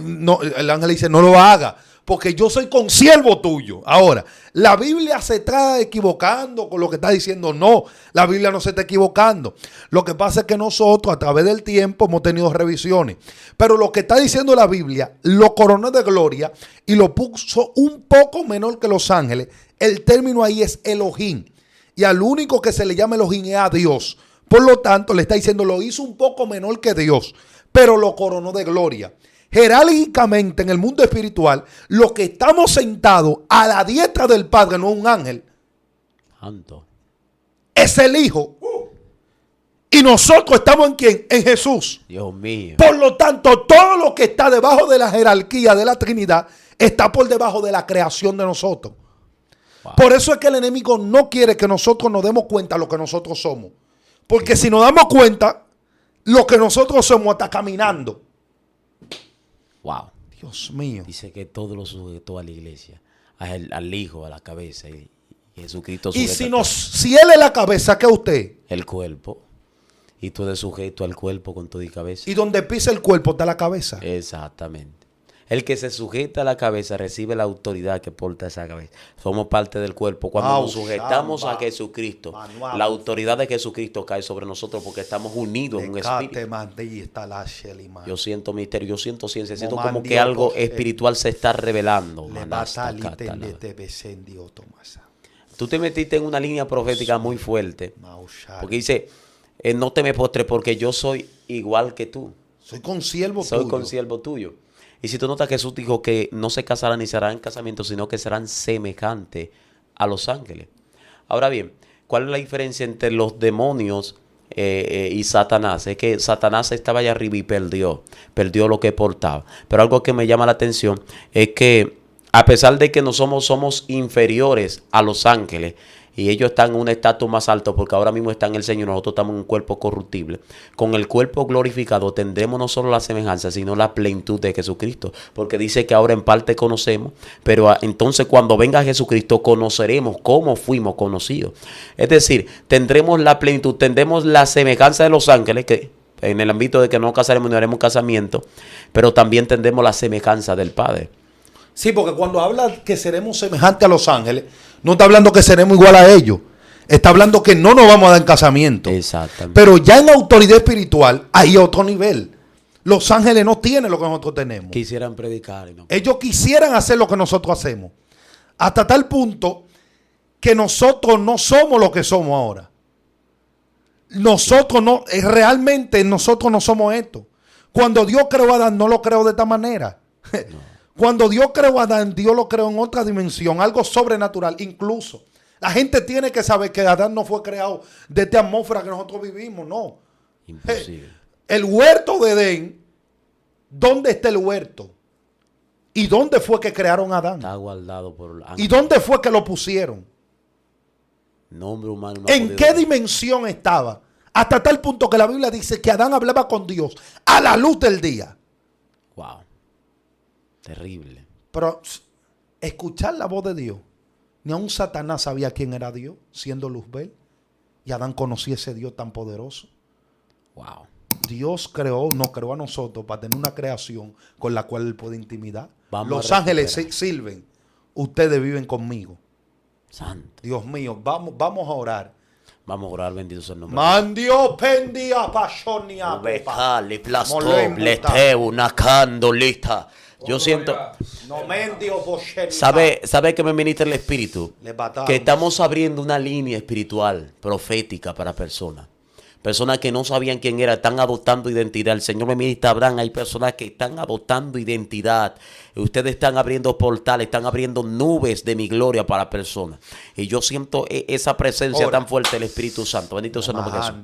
No, el ángel le dice, no lo haga, porque yo soy consiervo tuyo. Ahora, la Biblia se está equivocando con lo que está diciendo. No, la Biblia no se está equivocando. Lo que pasa es que nosotros a través del tiempo hemos tenido revisiones. Pero lo que está diciendo la Biblia, lo coronó de gloria y lo puso un poco menor que los ángeles. El término ahí es Elohim. Y al único que se le llama Elohim es a Dios. Por lo tanto, le está diciendo, lo hizo un poco menor que Dios, pero lo coronó de gloria. Jerárquicamente en el mundo espiritual, los que estamos sentados a la diestra del Padre, no es un ángel, Santo. es el Hijo. Y nosotros estamos en ¿quién? En Jesús. Dios mío. Por lo tanto, todo lo que está debajo de la jerarquía de la Trinidad está por debajo de la creación de nosotros. Wow. Por eso es que el enemigo no quiere que nosotros nos demos cuenta de lo que nosotros somos. Porque si nos damos cuenta, lo que nosotros somos está caminando. Wow. Dios mío. Dice que todo lo sujetó a la iglesia, al Hijo, a la cabeza. Y Jesucristo Y sujeta si Él es la cabeza, ¿qué es usted? el cuerpo. Y tú eres sujeto al cuerpo con todo y cabeza. Y donde pisa el cuerpo está la cabeza. Exactamente. El que se sujeta a la cabeza recibe la autoridad que porta esa cabeza. Somos parte del cuerpo. Cuando nos sujetamos a Jesucristo, la autoridad de Jesucristo cae sobre nosotros porque estamos unidos en un espíritu. Yo siento misterio, yo siento ciencia, siento como que algo espiritual se está revelando. Tú te metiste en una línea profética muy fuerte. Porque dice, no te me postres porque yo soy igual que tú. Soy consiervo tuyo. Soy consiervo tuyo. Y si tú notas que Jesús dijo que no se casarán ni se harán casamiento, sino que serán semejantes a los ángeles. Ahora bien, ¿cuál es la diferencia entre los demonios y Satanás? Es que Satanás estaba allá arriba y perdió lo que portaba. Pero algo que me llama la atención es que a pesar de que no somos inferiores a los ángeles, y ellos están en un estatus más alto porque ahora mismo están en el Señor, nosotros estamos en un cuerpo corruptible. Con el cuerpo glorificado tendremos no solo la semejanza, sino la plenitud de Jesucristo. Porque dice que ahora en parte conocemos, pero entonces cuando venga Jesucristo conoceremos cómo fuimos conocidos. Es decir, tendremos la plenitud, tendremos la semejanza de los ángeles, que en el ámbito de que no casaremos ni haremos casamiento, pero también tendremos la semejanza del Padre. Sí, porque cuando habla que seremos semejantes a los ángeles, no está hablando que seremos igual a ellos. Está hablando que no nos vamos a dar en casamiento. Exactamente. Pero ya en autoridad espiritual hay otro nivel. Los ángeles no tienen lo que nosotros tenemos. Quisieran predicar. ¿No? Ellos quisieran hacer lo que nosotros hacemos. Hasta tal punto que nosotros no somos lo que somos ahora. Nosotros no, realmente nosotros no somos esto. Cuando Dios creó a Adán, no lo creó de esta manera. No. Cuando Dios creó a Adán, Dios lo creó en otra dimensión, algo sobrenatural. Incluso la gente tiene que saber que Adán no fue creado de esta atmósfera que nosotros vivimos, no. Imposible. El huerto de Edén, ¿dónde está el huerto? ¿Y dónde fue que crearon a Adán? Está guardado por ángeles. ¿Y dónde fue que lo pusieron? Nombre humano. No ¿En qué dimensión estaba? Hasta tal punto que la Biblia dice que Adán hablaba con Dios a la luz del día. Wow. Terrible. Pero escuchar la voz de Dios, ni aun Satanás sabía quién era Dios, siendo Luzbel. Y Adán conocía ese Dios tan poderoso. Wow. Dios nos creó a nosotros para tener una creación con la cual Él puede intimidar. Los ángeles sirven, ustedes viven conmigo. Santo. Dios mío, vamos a orar. Vamos a orar, bendito sea el nombre. Mandio pendia pasionia. Ubecale, plastop, leteu, nakando, lista. Yo siento. ¿Sabe que me ministra el Espíritu? Que estamos abriendo una línea espiritual, profética para personas. Personas que no sabían quién era, están adoptando identidad. El Señor me ministra, Abraham, hay personas que están adoptando identidad. Ustedes están abriendo portales, están abriendo nubes de mi gloria para personas. Y yo siento esa presencia tan fuerte del Espíritu Santo. Bendito sea el nombre de Jesús.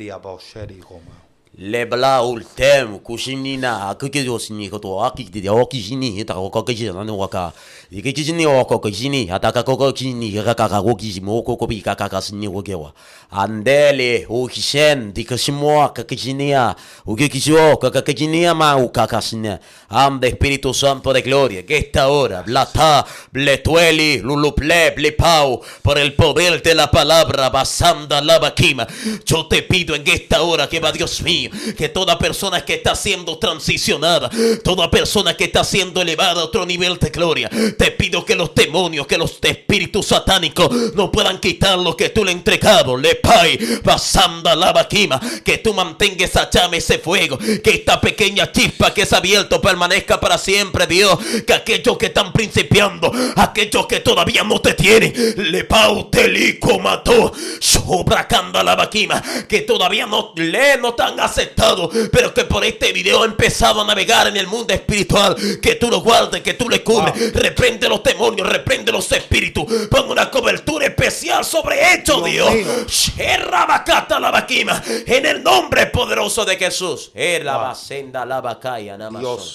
Le bla ultem kushinina kike josini koto aki de okishini ta kokoki na no waka ikijini okokishini ataka kokokishini kaka kokishimo kokobi kaka sini wogewa andele ukishen dikashimo kakishinia ukikisho kakakishinia ma ukakasina ande Espíritu Santo de gloria que esta hora blata bletueli luluple blepau por el poder de la palabra basanda la vaquima. Yo te pido en esta hora que va Dios mío, que toda persona que está siendo transicionada, toda persona que está siendo elevada a otro nivel de gloria, te pido que los demonios, que los espíritus satánicos no puedan quitar lo que tú le has entregado. Le pai, basanda la vaquima, que tú mantengas esa llama, ese fuego, que esta pequeña chispa que es abierto permanezca para siempre, Dios. Que aquellos que están principiando, aquellos que todavía no te tienen, le pau telico mató, sobracanda la vaquima, que todavía no están aceptados, pero que por este video han empezado a navegar en el mundo espiritual. Que tú los guardes, que tú les cubres. Reprende los demonios, reprende los espíritus. Pon una cobertura especial sobre ellos, Dios. Sherrabacata la vaquima, en el nombre poderoso de Jesús. Dios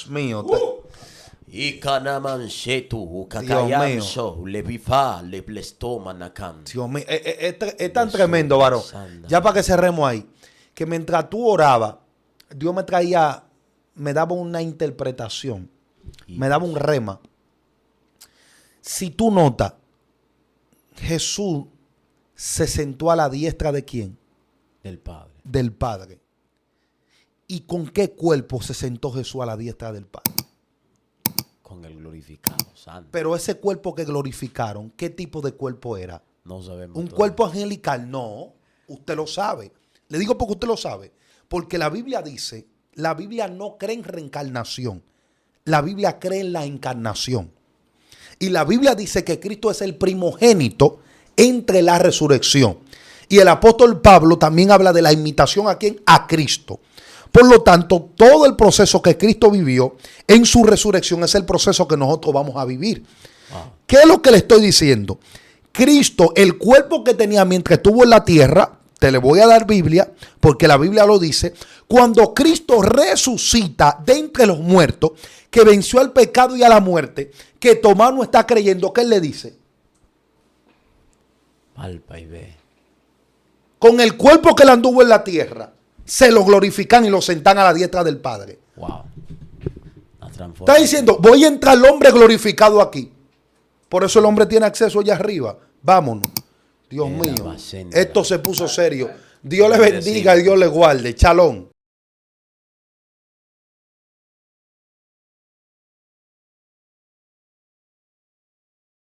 mío. Dios mío, es tan tremendo, varón. Ya para que cerremos ahí, que mientras tú orabas, Dios me daba una interpretación, me daba un rema. Si tú notas, Jesús se sentó a la diestra de ¿quién? Del Padre. Del Padre. ¿Y con qué cuerpo se sentó Jesús a la diestra del Padre? Con el glorificado, santo. Pero ese cuerpo que glorificaron, ¿qué tipo de cuerpo era? No sabemos. ¿Un cuerpo angelical? No, usted lo sabe. Le digo porque usted lo sabe. Porque la Biblia dice, la Biblia no cree en reencarnación. La Biblia cree en la encarnación. Y la Biblia dice que Cristo es el primogénito entre la resurrección. Y el apóstol Pablo también habla de la imitación ¿a quién? A Cristo. Por lo tanto, todo el proceso que Cristo vivió en su resurrección es el proceso que nosotros vamos a vivir. ¿Qué es lo que le estoy diciendo? Cristo, el cuerpo que tenía mientras estuvo en la tierra, te le voy a dar Biblia, porque la Biblia lo dice, cuando Cristo resucita de entre los muertos, que venció al pecado y a la muerte, que Tomás no está creyendo, ¿qué él le dice? Palpa y ve. Con el cuerpo que le anduvo en la tierra, se lo glorifican y lo sentan a la diestra del Padre. Wow. Está diciendo, voy a entrar el hombre glorificado aquí. Por eso el hombre tiene acceso allá arriba. Vámonos. Dios mío, esto se puso serio. Dios le bendiga y Dios le guarde. Chalón.